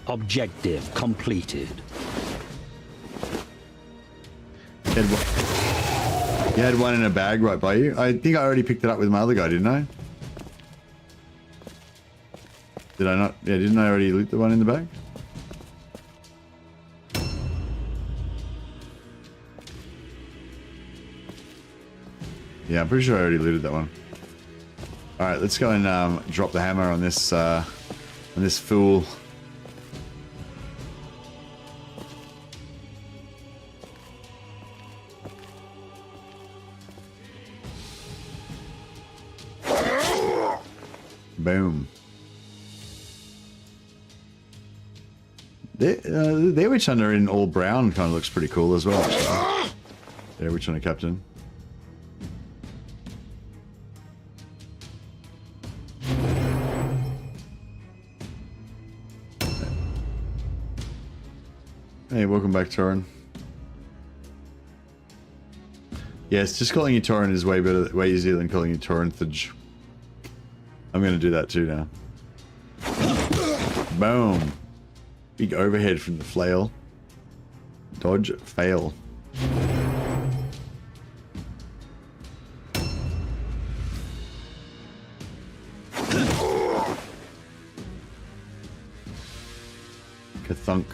Objective completed. You had one in a bag right by you? I think I already picked it up with my other guy, didn't I? Did I not? Yeah, didn't I already loot the one in the bag? Yeah, I'm pretty sure I already looted that one. Alright, let's go and drop the hammer on this fool. Boom. Their witch hunter in all brown kind of looks pretty cool as well. Their witch hunter captain. Hey, welcome back, Torin. Yes, just calling you Torin is way better, way easier than calling you Torinthage. I'm gonna do that too now. Boom. Big overhead from the flail. Dodge, fail. Kathunk.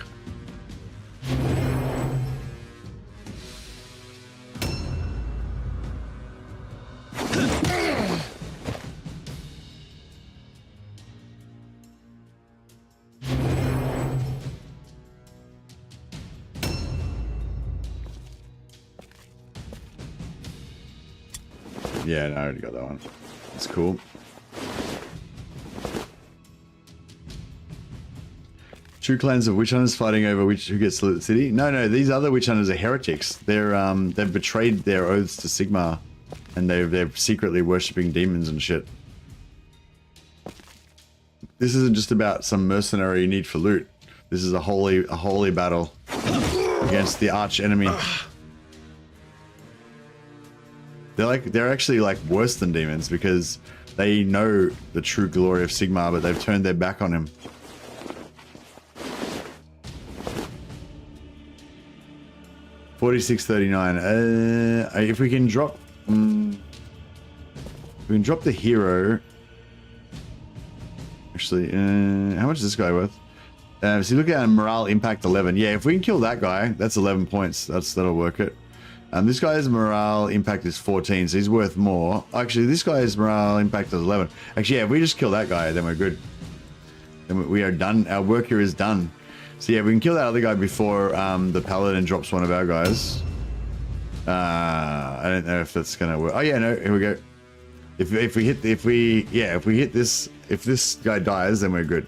Yeah, no, I already got that one. That's cool. True clans of witch hunters fighting over who gets to the city. No, these other witch hunters are heretics. They've betrayed their oaths to Sigmar, and they're secretly worshipping demons and shit. This isn't just about some mercenary you need for loot. This is a holy battle against the arch enemy. They're actually like worse than demons because they know the true glory of Sigmar, but they've turned their back on him. $46.39. If we can drop, the hero. Actually, how much is this guy worth? So you look at morale impact 11. Yeah, if we can kill that guy, that's 11 points. That'll work it. This guy's morale impact is 14, so he's worth more. Actually, this guy's morale impact is 11. Actually, yeah, if we just kill that guy, then we're good. Then we are done. Our work here is done. So yeah, we can kill that other guy before the paladin drops one of our guys. I don't know if that's gonna work. Oh yeah, no, here we go. If this guy dies, then we're good.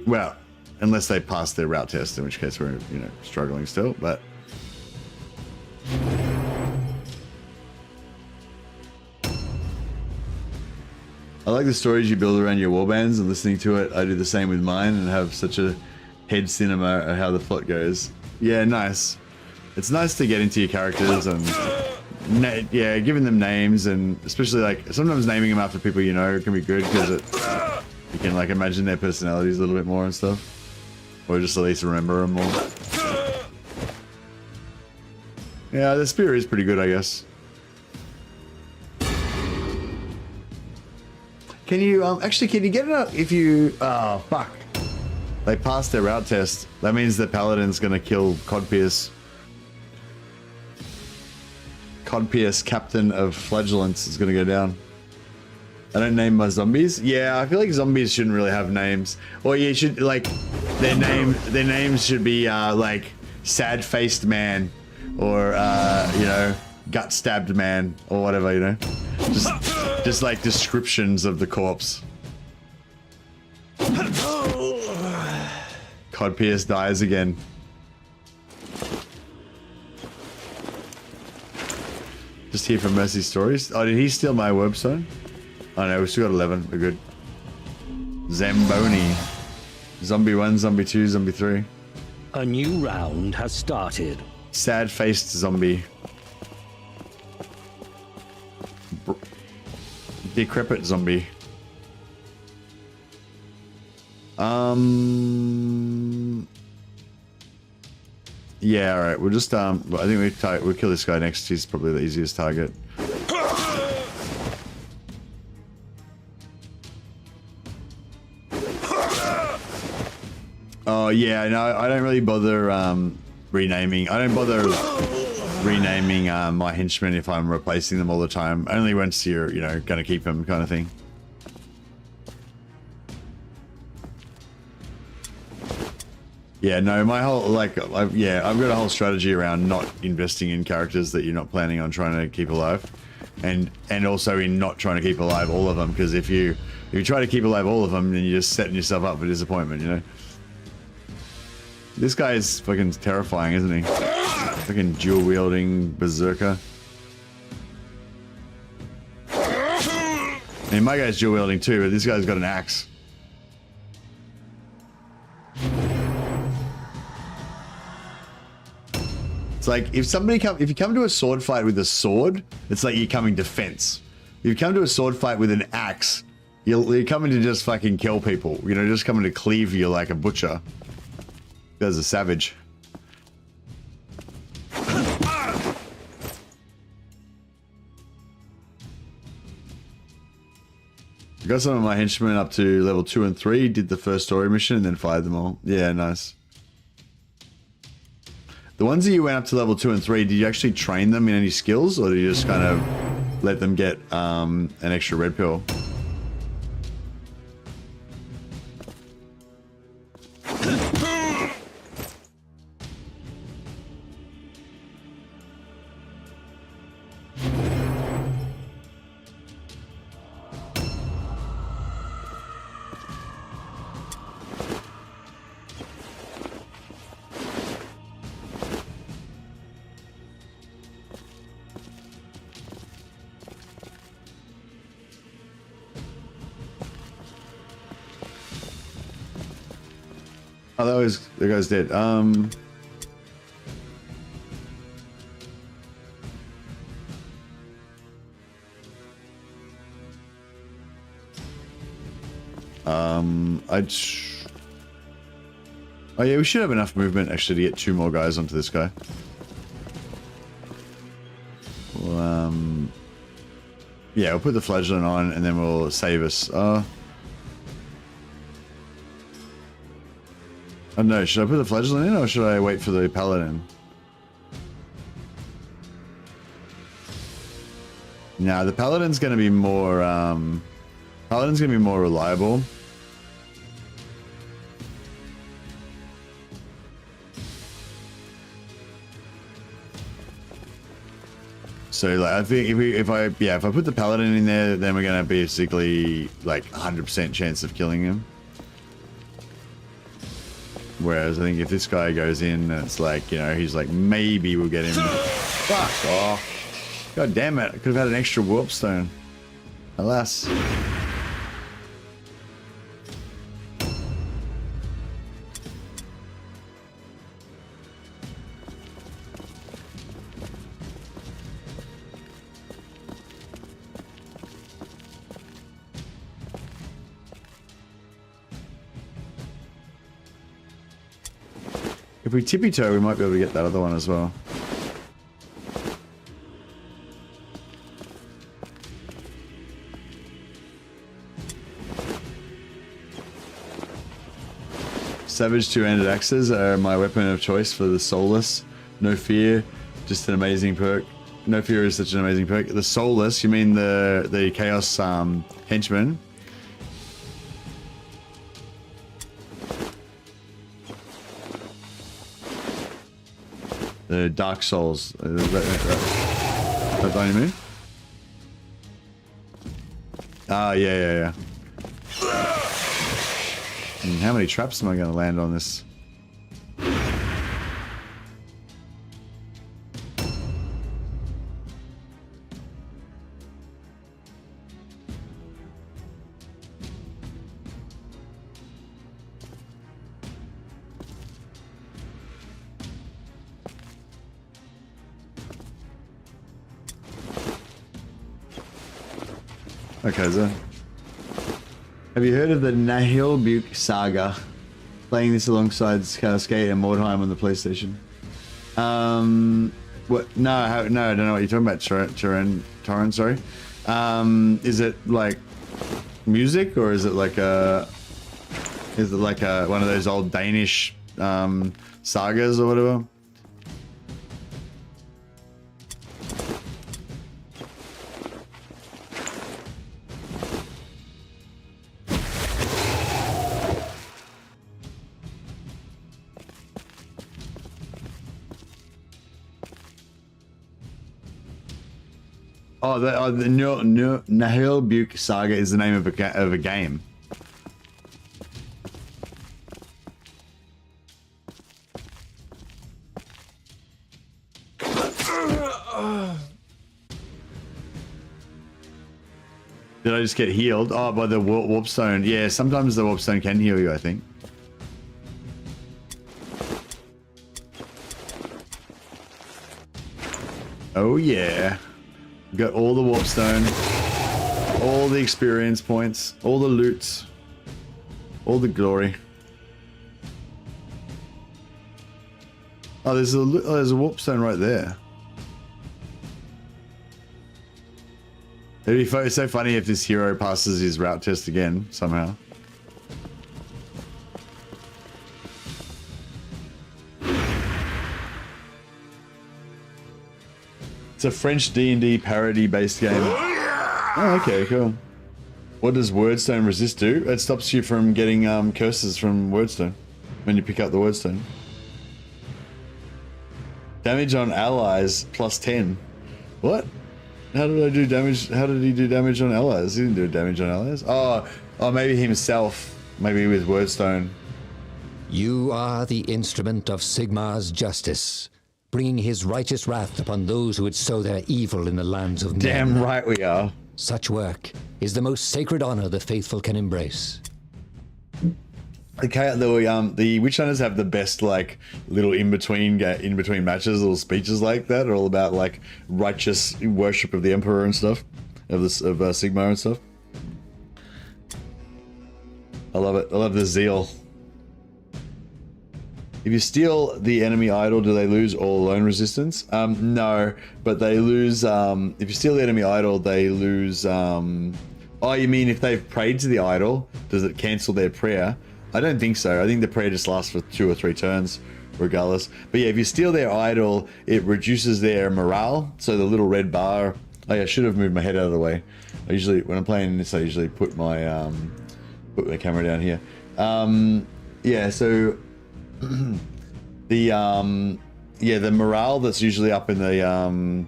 Well, unless they pass their route test, in which case we're struggling still, but. I like the stories you build around your warbands, and listening to it, I do the same with mine and have such a head cinema at how the plot goes. Yeah, nice. It's nice to get into your characters and giving them names, and especially like sometimes naming them after people you know can be good because you can like imagine their personalities a little bit more and stuff, or just at least remember them more. Yeah, the spear is pretty good, I guess. Can you, actually, can you get it up if you, oh, fuck. They passed their route test. That means the paladin's gonna kill Codpierce. Codpierce, captain of flagellants, is gonna go down. I don't name my zombies. Yeah, I feel like zombies shouldn't really have names. Or you should, like, their names should be, like, sad-faced man. Or, gut-stabbed man. Or whatever, Just like descriptions of the corpse. Codpierce dies again. Just here for Mercy Stories. Oh, did he steal my Warbstone? Oh no, we still got 11. We're good. Zamboni. Zombie 1, Zombie 2, Zombie 3. A new round has started. Sad-faced zombie. Decrepit zombie. Yeah, alright, we'll just, I think we'll kill this guy next. He's probably the easiest target. Oh, yeah, no, I don't really bother, renaming. I don't bother renaming my henchmen if I'm replacing them all the time. Only once you're, gonna keep them kind of thing. Yeah, no, my whole, I've got a whole strategy around not investing in characters that you're not planning on trying to keep alive. And also in not trying to keep alive all of them, because if you try to keep alive all of them, then you're just setting yourself up for disappointment, This guy is fucking terrifying, isn't he? Fucking dual-wielding berserker. I mean, my guy's dual-wielding too, but this guy's got an axe. It's like if you come to a sword fight with a sword, it's like you're coming defense. If you come to a sword fight with an axe, you're coming to just fucking kill people. You know, just coming to cleave you like a butcher. There's a savage. I got some of my henchmen up to level 2 and 3, did the first story mission, and then fired them all. Yeah, nice. The ones that you went up to level 2 and 3, did you actually train them in any skills, or did you just kind of let them get an extra red pill? Oh, that guy's dead. Oh yeah, we should have enough movement actually to get 2 more guys onto this guy. Well, yeah, we'll put the flagellant on and then we'll save us. Oh no, should I put the flagellant in or should I wait for the paladin? Nah, the paladin's gonna be more reliable. So like, I think if I put the paladin in there, then we're gonna have basically like 100% chance of killing him. Whereas I think if this guy goes in, it's like, you know, he's like, maybe we'll get him. Fuck off. God damn it. I could have had an extra warp stone. Alas. If we tippy toe, we might be able to get that other one as well. Savage two-handed axes are my weapon of choice for the soulless. No fear, just an amazing perk. No fear is such an amazing perk. The soulless, you mean the chaos henchman? The Dark Souls. That what you mean? Ah, yeah. How many traps am I going to land on this? Okay, so have you heard of the Nihilbuke saga? Playing this alongside Cascade and Mordheim on the PlayStation. What? No, I don't know what you're talking about, Torren, sorry. Is it like music or is it like one of those old Danish sagas or whatever? Oh, the Nihilbuke saga is the name of a game. Did I just get healed? Oh, by the warp stone. Yeah, sometimes the warp stone can heal you, I think. Oh yeah. Got all the warpstone, all the experience points, all the loots, all the glory. Oh, there's a warpstone right there. It'd be so funny if this hero passes his route test again somehow. It's a French D&D parody based game. Oh, okay, cool. What does Wordstone Resist do? It stops you from getting curses from Wordstone when you pick up the Wordstone. Damage on allies plus 10. What? How did I do damage? How did he do damage on allies? He didn't do damage on allies. Oh, maybe himself. Maybe with Wordstone. You are the instrument of Sigmar's justice, bringing his righteous wrath upon those who would sow their evil in the lands of men. Damn right we are. Such work is the most sacred honor the faithful can embrace. Okay, the witch hunters have the best like little in between matches, little speeches like that, are all about like righteous worship of the emperor and stuff, of Sigmar and stuff. I love it. I love the zeal. If you steal the enemy idol, do they lose all alone resistance? No, but they lose. If you steal the enemy idol, they lose. Oh, you mean if they've prayed to the idol, does it cancel their prayer? I don't think so. I think the prayer just lasts for 2 or 3 turns, regardless. But yeah, if you steal their idol, it reduces their morale. So the little red bar. Oh yeah, I should have moved my head out of the way. I usually, when I'm playing this, I usually put my camera down here. Yeah, so the morale that's usually up in the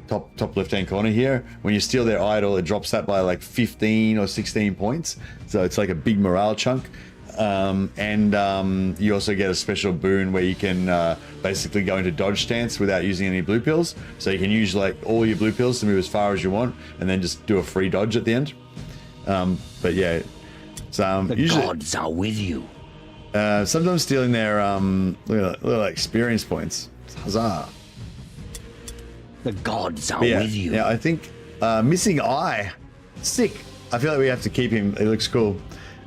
top left-hand corner here, when you steal their idol, it drops that by like 15 or 16 points. So it's like a big morale chunk. You also get a special boon where you can basically go into dodge stance without using any blue pills. So you can use like all your blue pills to move as far as you want, and then just do a free dodge at the end. But yeah, it's the usually, gods are with you. sometimes stealing their little experience points. Huzzah! The gods are Yeah, with you. yeah, I think missing eye, sick. I feel like we have to keep him. It looks cool.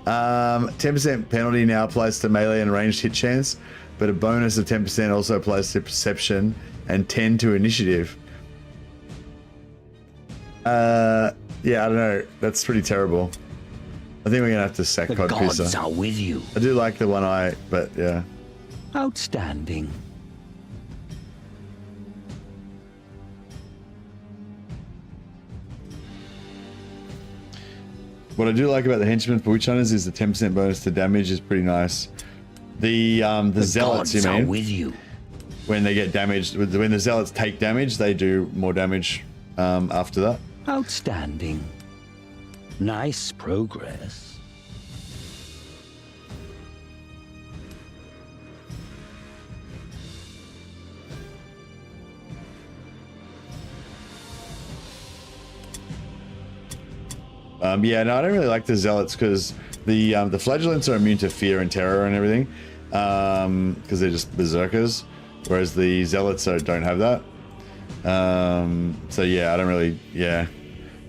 10% penalty now applies to melee and ranged hit chance, but a bonus of 10% also applies to perception and 10 to initiative. Yeah, I don't know. That's pretty terrible. I think we're gonna have to sack The gods Codpiece. are with you. I do like the one eye, but yeah. Outstanding. What I do like about the henchmen for witch hunters is the 10% bonus to damage is pretty nice. The zealots, gods you are mean, with you. when they get damaged, when the zealots take damage, they do more damage after that. Outstanding. Nice progress. Yeah, no, I don't really like the zealots because the flagellants are immune to fear and terror and everything, because they're just berserkers, whereas the zealots don't have that. So yeah, I don't really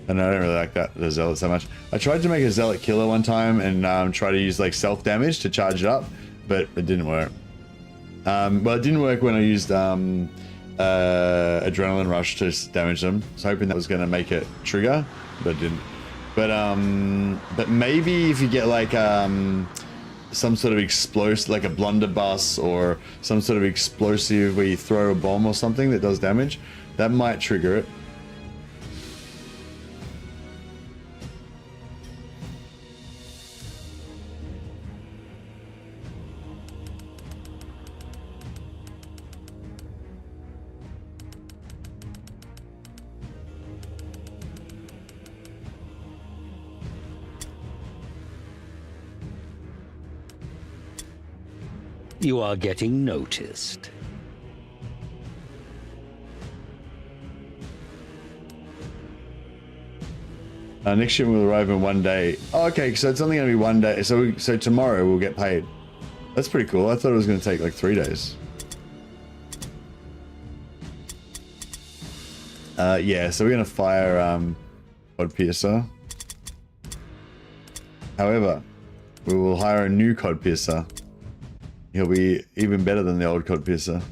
like the zealots that much. I tried to make a zealot killer one time and try to use like self damage to charge it up, but it didn't work. Well, it didn't work when I used adrenaline rush to damage them. I was hoping that was going to make it trigger, but it didn't. But maybe if you get like some sort of explosive, like a blunderbuss or some sort of explosive where you throw a bomb or something that does damage, that might trigger it. You are getting noticed. Next year will arrive in 1 day. Oh, okay, so it's only going to be 1 day. So tomorrow we'll get paid. That's pretty cool. I thought it was going to take like 3 days. Yeah, so we're gonna fire Cod Piercer. However, we will hire a new Cod Piercer. He'll be even better than the old Cod Piercer.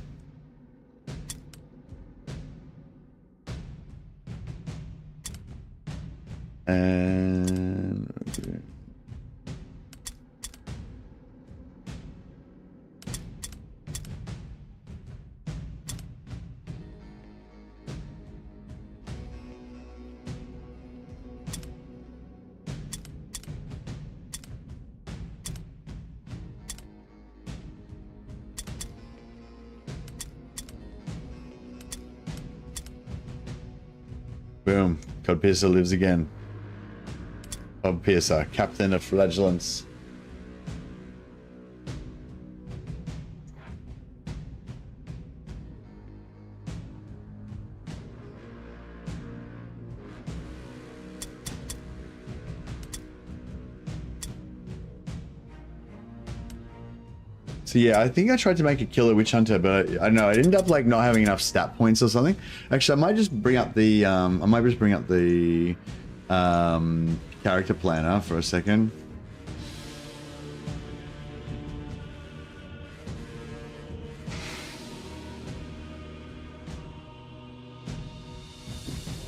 And okay. Boom. Cod Piercer lives again. Cod Piercer, Captain of Flagellants. So yeah, I think I tried to make a killer witch hunter, but I know I ended up like not having enough stat points or something. Actually, I might just bring up the character planner for a second.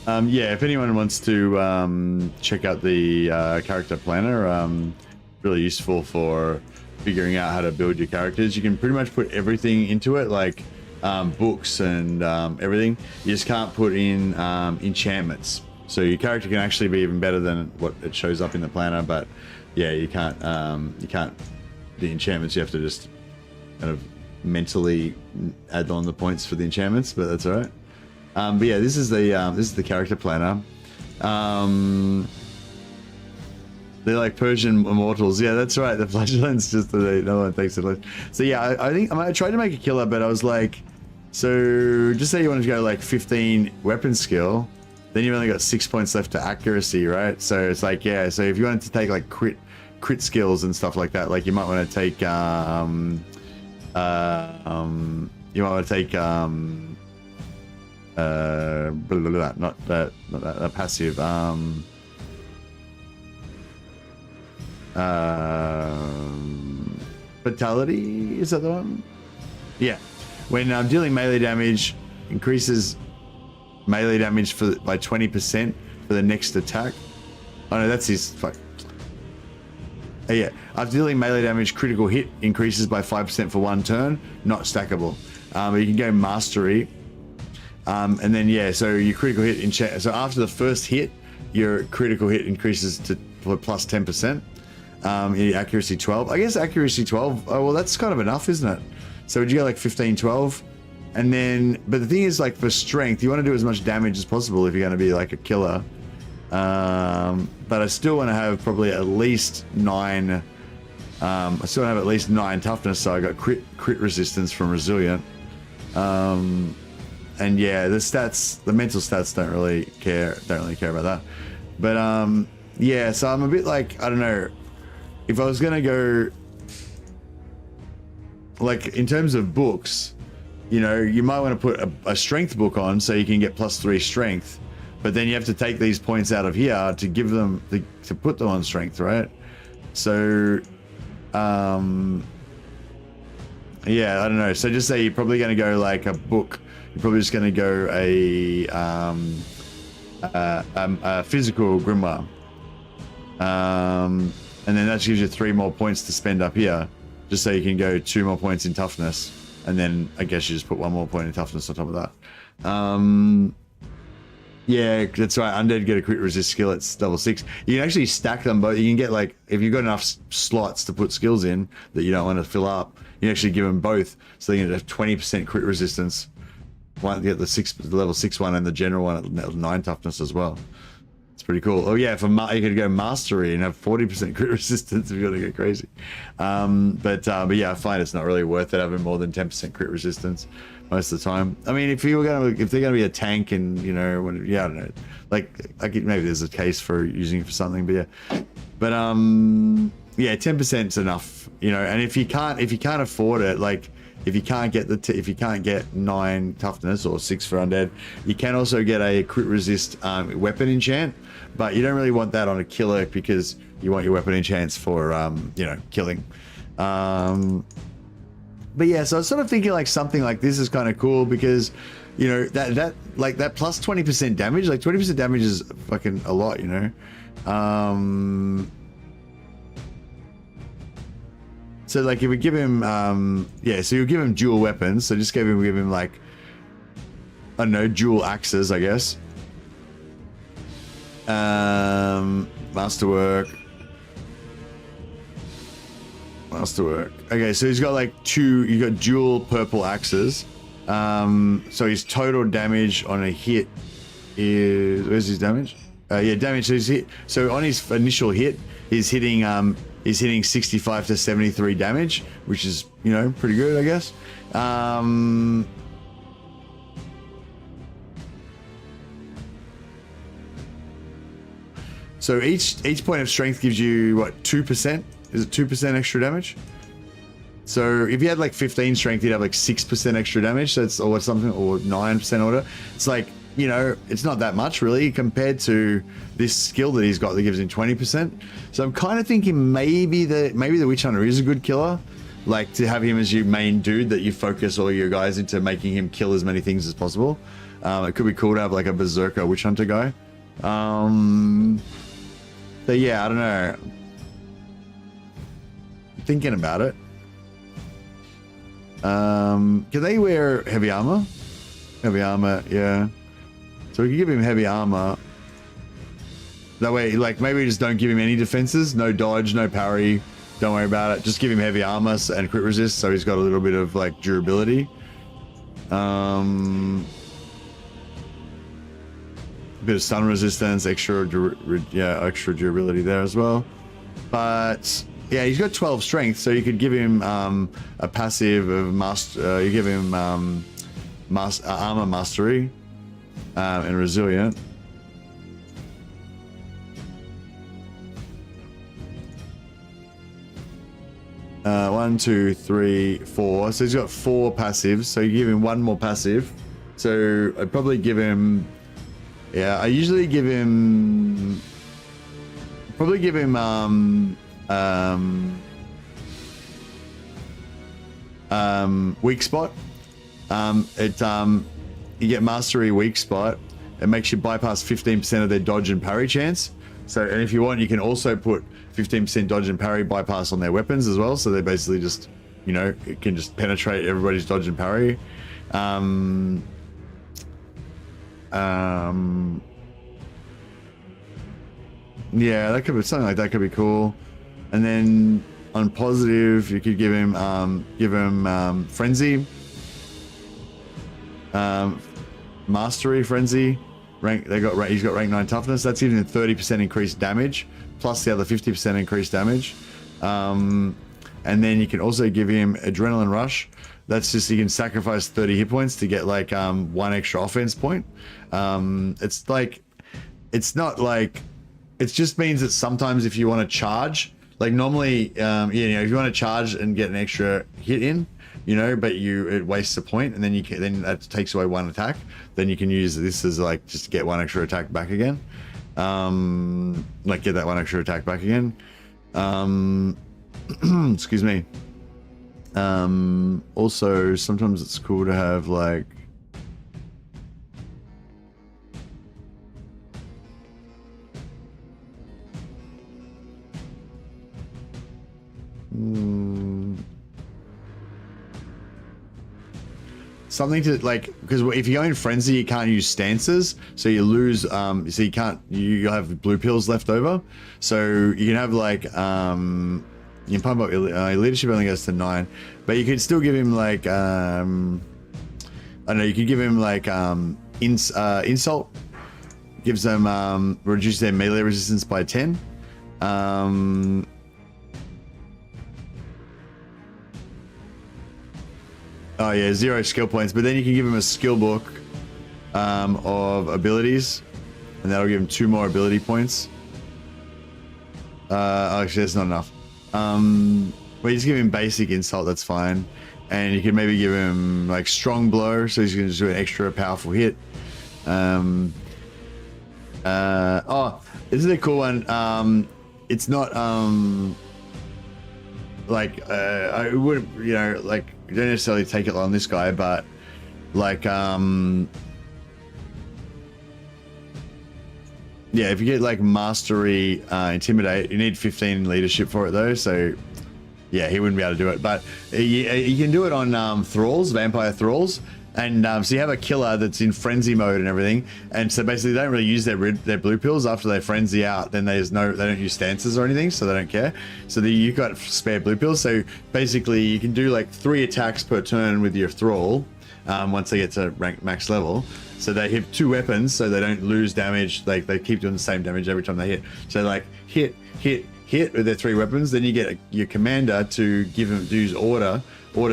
Yeah, if anyone wants to check out the character planner, really useful for figuring out how to build your characters. You can pretty much put everything into it, like books and everything. You just can't put in enchantments. So your character can actually be even better than what it shows up in the planner, but yeah, you can't the enchantments. You have to just kind of mentally add on the points for the enchantments, but that's all right. But yeah, this is the character planner. They're like Persian immortals. Yeah, that's right. The flagellants just no one takes it. So yeah, I think I tried to make a killer, but I was like, so just say you wanted to go like 15 weapon skill, then you've only got 6 points left to accuracy, right? So it's like, yeah, so if you wanted to take like crit skills and stuff like that, like you might want to take not that passive, fatality, is that the one? Yeah, when dealing melee damage, increases melee damage by 20% for the next attack. Oh no, that's his fuck. Yeah, after dealing melee damage, critical hit increases by 5% for one turn, not stackable. But you can go mastery, and then yeah, so your critical hit so after the first hit, your critical hit increases to plus 10%. Your accuracy 12. I guess accuracy 12. Oh well, that's kind of enough, isn't it? So would you go like 15, 12? And then, but the thing is, like for strength, you want to do as much damage as possible if you're going to be like a killer. But I still want to have probably at least 9. I still have at least 9 toughness, so I got crit resistance from resilient. And yeah, the mental stats don't really care about that. But yeah, so I'm a bit like, I don't know, if I was gonna go like in terms of books, you know, you might want to put a strength book on so you can get +3 strength, but then you have to take these points out of here to give them to put them on strength, right? So yeah, I don't know. So just say you're probably going to go like a book. You're probably just going to go a physical grimoire, and then that gives you 3 more points to spend up here, just so you can go 2 more points in toughness, and then I guess you just put 1 more point in toughness on top of that. Yeah, that's right. Undead get a crit resist skill. It's level 6. You can actually stack them both. You can get like, if you've got enough slots to put skills in that you don't want to fill up, you can actually give them both, so you can have 20% crit resistance. One get the level 6 one and the general one at 9 toughness as well. It's pretty cool. Oh yeah, you could go mastery and have 40% crit resistance if you're gonna go crazy. But yeah, I find it's not really worth it having more than 10% crit resistance most of the time. I mean, if they're gonna be a tank and, you know, yeah, I don't know, like maybe there's a case for using it for something, but yeah. But yeah, 10%'s enough, you know. And if you can't afford it, like if you can't get if you can't get 9 toughness or 6 for undead, you can also get a crit resist weapon enchant, but you don't really want that on a killer because you want your weapon enchants for you know, killing. But yeah, so I was sort of thinking like something like this is kind of cool because, you know, that like that plus 20% damage, like 20% damage is fucking a lot, you know. So like if we give him, yeah, so you give him dual weapons. So just give him like, I don't know, dual axes, I guess. Masterwork. Okay, so he's got like you got dual purple axes. So his total damage on a hit is, where's his damage? Yeah, damage. So he's hit. So on his initial hit, he's hitting 65 to 73 damage, which is, you know, pretty good, I guess. So each point of strength gives you what, 2%? Is it 2% extra damage? So if you had like 15 strength, you'd have like 6% extra damage. So it's, or something, or 9% order. It's like, you know, it's not that much really compared to this skill that he's got that gives him 20%. So I'm kind of thinking maybe the Witch Hunter is a good killer, like to have him as your main dude that you focus all your guys into making him kill as many things as possible. It could be cool to have like a Berserker Witch Hunter guy. So yeah, I don't know. Thinking about it. Can they wear heavy armor? Heavy armor, yeah. So we can give him heavy armor. That way, like, maybe just don't give him any defenses. No dodge, no parry. Don't worry about it. Just give him heavy armor and crit resist, so he's got a little bit of, like, durability. A bit of stun resistance, extra durability there as well. But yeah, he's got 12 strength, so you could give him a passive of you give him armor mastery and resilient. One, two, three, four. So he's got 4 passives. So you give him 1 more passive. So I'd probably give him. Yeah, I usually give him. Probably give him weak spot. You get mastery weak spot. It makes you bypass 15% of their dodge and parry chance. So, and if you want, you can also put 15% dodge and parry bypass on their weapons as well. So they basically just, you know, it can just penetrate everybody's dodge and parry. Yeah, that could be something like that. Could be cool. And then on positive, you could give him frenzy, mastery, frenzy. He's got rank 9 toughness. That's even 30% increased damage, plus the other 50% increased damage. And then you can also give him adrenaline rush. That's just, you can sacrifice 30 hit points to get like 1 extra offense point. It's like, it's not like, it just means that sometimes if you want to charge, like normally, you know, if you want to charge and get an extra hit in, you know, but it wastes a point, and then then that takes away 1 attack. Then you can use this as like just to get 1 extra attack back again. Like get that 1 extra attack back again. Excuse me. Also, sometimes it's cool to have like. Something to like, because if you go in frenzy, you can't use stances, so you lose. So you can't. You'll have blue pills left over, so you can have like. You can pump up your leadership only goes to 9, but you could still give him like. I don't know. You could give him like insult. Gives them reduce their melee resistance by 10. Oh yeah, 0 skill points, but then you can give him a skill book of abilities, and that'll give him 2 more ability points. Actually, that's not enough. But you just give him basic insult, that's fine. and you can maybe give him like strong blow, so he's going to just do an extra powerful hit. Oh, this is a cool one. It's not like I wouldn't, you know, like you don't necessarily take it on this guy, but like yeah, if you get like mastery intimidate, you need 15 leadership for it though, so yeah, he wouldn't be able to do it. But you can do it on thralls, vampire thralls, and so you have a killer that's in frenzy mode and everything, and so basically they don't really use their blue pills after they frenzy out. Then they don't use stances or anything, so they don't care. So you've got spare blue pills. So basically you can do like 3 attacks per turn with your thrall once they get to rank max level. So they have 2 weapons, so they don't lose damage. They keep doing the same damage every time they hit. So like hit with their 3 weapons. Then you get your commander to give them, use order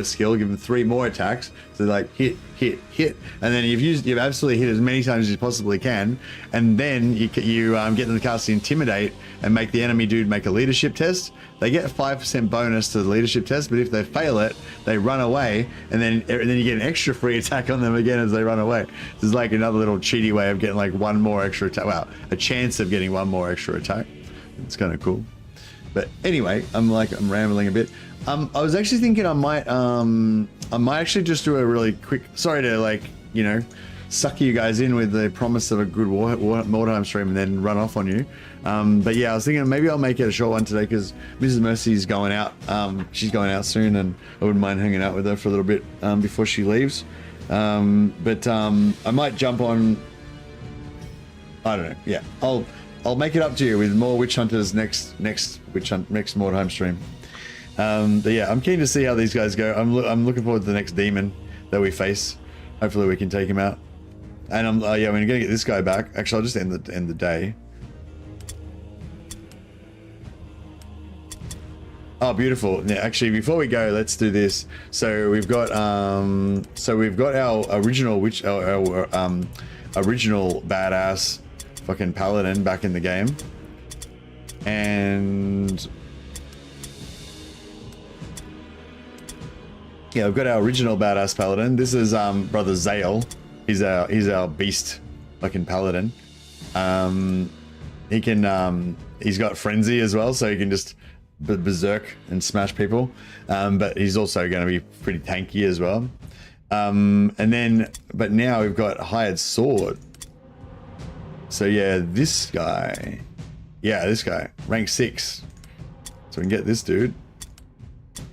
skill, give them 3 more attacks. So like hit, and then you've absolutely hit as many times as you possibly can, and then you get them to cast the intimidate and make the enemy dude make a leadership test. They get a 5% bonus to the leadership test, but if they fail it, they run away, and then you get an extra free attack on them again as they run away. This is like another little cheaty way of getting like 1 more extra attack. Well, a chance of getting 1 more extra attack. It's kind of cool. But anyway, I'm rambling a bit. I was actually thinking I might actually just do a really quick, sorry to like, you know, suck you guys in with the promise of a good Mordheim stream and then run off on you. But yeah, I was thinking maybe I'll make it a short one today because Mrs. Mercy's going out. She's going out soon, and I wouldn't mind hanging out with her for a little bit before she leaves. I might jump on, I don't know. Yeah, I'll make it up to you with more Witch Hunters next Mordheim stream. But yeah, I'm keen to see how these guys go. I'm looking forward to the next demon that we face. Hopefully we can take him out. And I'm gonna get this guy back. Actually, I'll just end the day. Oh, beautiful. Yeah, actually, before we go, let's do this. So we've got our original original badass fucking paladin back in the game, and yeah, we've got our original badass paladin. This is brother Zale. He's our beast fucking paladin. He can he's got frenzy as well, so he can just berserk and smash people. But he's also going to be pretty tanky as well. But now we've got hired sword. So yeah, this guy, rank 6. So we can get this dude,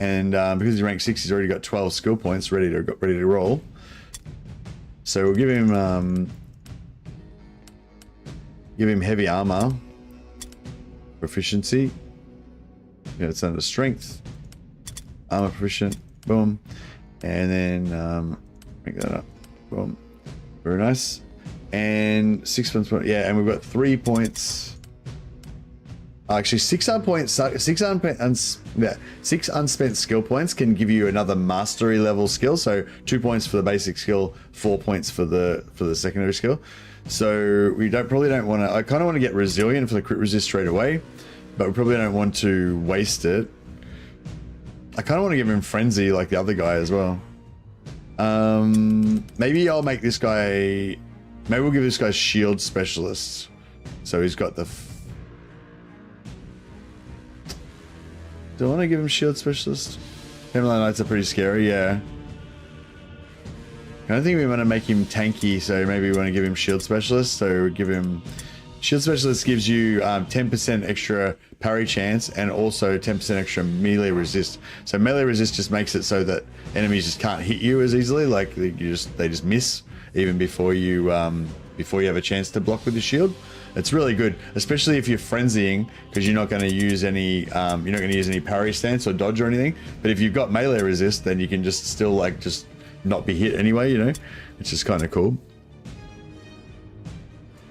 and because he's rank 6, he's already got 12 skill points ready to roll. So we'll give him heavy armor, proficiency. Yeah, it's under strength, armor proficient, boom, and then make that up, boom, very nice. And 6 points, yeah, and we've got 3 points. Actually, 6 unspent skill points can give you another mastery level skill. So 2 points for the basic skill, 4 points for the secondary skill. So we probably don't want to. I kind of want to get resilient for the crit resist straight away, but we probably don't want to waste it. I kind of want to give him frenzy like the other guy as well. Maybe I'll make this guy. Maybe we'll give this guy shield specialist. So he's got the. Do I want to give him shield specialist? Himline Knights are pretty scary, yeah. I don't think we want to make him tanky, so maybe we want to give him shield specialist. So give him shield specialist gives you 10% extra parry chance and also 10% extra melee resist. So melee resist just makes it so that enemies just can't hit you as easily. Like they just miss even before you have a chance to block with the shield. It's really good, especially if you're frenzying, because you're not going to use any parry stance or dodge or anything. But if you've got melee resist, then you can just still just not be hit anyway, you know, which is kind of cool.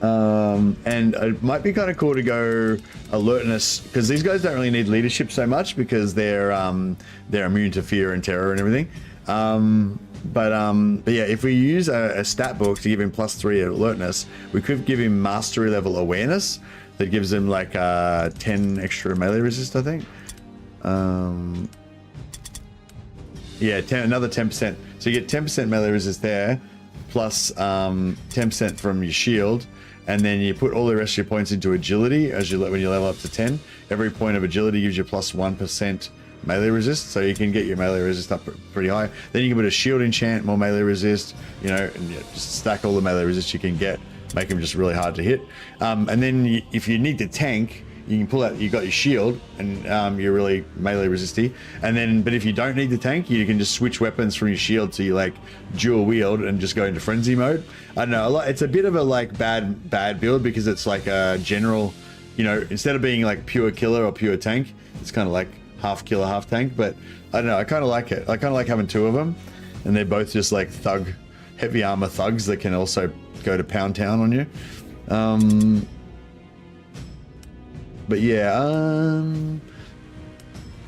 And it might be kind of cool to go alertness, because these guys don't really need leadership so much because they're immune to fear and terror and everything. But yeah, if we use a stat book to give him +3 at alertness, we could give him mastery level awareness that gives him like 10 extra melee resist, I think. Yeah, another 10%. So you get 10% melee resist there, plus 10% from your shield, and then you put all the rest of your points into agility when you level up to 10. Every point of agility gives you plus 1% melee resist, so you can get your melee resist up pretty high. Then you can put a shield enchant, more melee resist, you know, and just stack all the melee resist you can get, make them just really hard to hit. And then if you need to tank, you can pull out, you got your shield, and you're really melee resisty. And then, but if you don't need the tank, you can just switch weapons from your shield to you like dual wield and just go into frenzy mode. I don't know, it's a bit of a like bad build because it's like a general, you know, instead of being like pure killer or pure tank, it's kind of like half killer, half tank. But I don't know, I kind of like it. I kind of like having two of them, and they're both just like heavy armor thugs that can also go to pound town on you. But yeah, I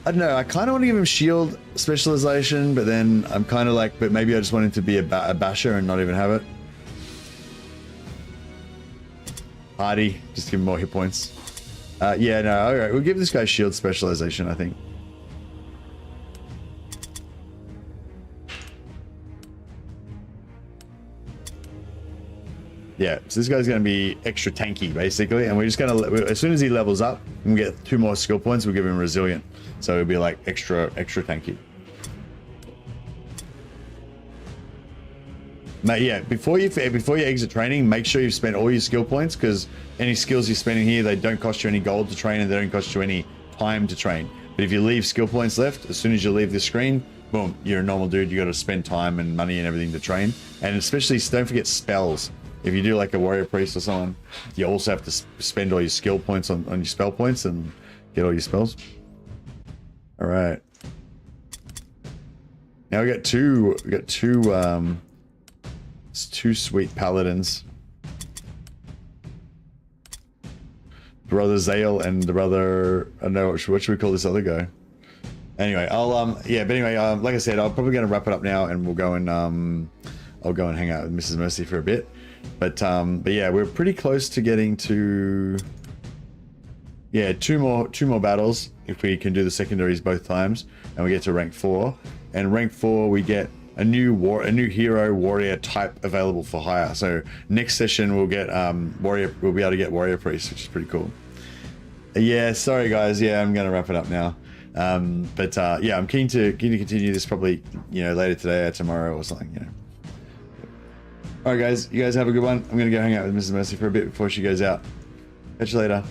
don't know. I kind of want to give him shield specialization, but then I'm kind of like, but maybe I just want him to be a basher and not even have it. Party, just give him more hit points. Yeah, no, all right. We'll give this guy shield specialization, I think. Yeah, so this guy's going to be extra tanky, basically, and we're just going to, as soon as he levels up, and we get 2 more skill points, we'll give him resilient. So it'll be like extra tanky. Now, yeah, before you exit training, make sure you've spent all your skill points, because any skills you're spending here, they don't cost you any gold to train, and they don't cost you any time to train. But if you leave skill points left, as soon as you leave the screen, boom, you're a normal dude. You got to spend time and money and everything to train, and especially don't forget spells. If you do like a warrior priest or someone, you also have to spend all your skill points on your spell points and get all your spells. All right. Now we got two sweet paladins. Brother Zale and the brother, I don't know, what should we call this other guy? Anyway, yeah, but anyway, like I said, I'm probably going to wrap it up now, and we'll go and I'll go and hang out with Mrs. Mercy for a bit. But yeah, we're pretty close to getting to, yeah, two more battles if we can do the secondaries both times, and we get to rank 4. And rank 4 we get a new hero warrior type available for hire. So next session we'll get we'll be able to get warrior priest, which is pretty cool. Yeah, sorry guys, yeah, I'm gonna wrap it up now. But yeah, I'm keen to continue this probably, you know, later today or tomorrow or something, you know. All right, guys, you guys have a good one. I'm gonna go hang out with Mrs. Mercy for a bit before she goes out. Catch you later.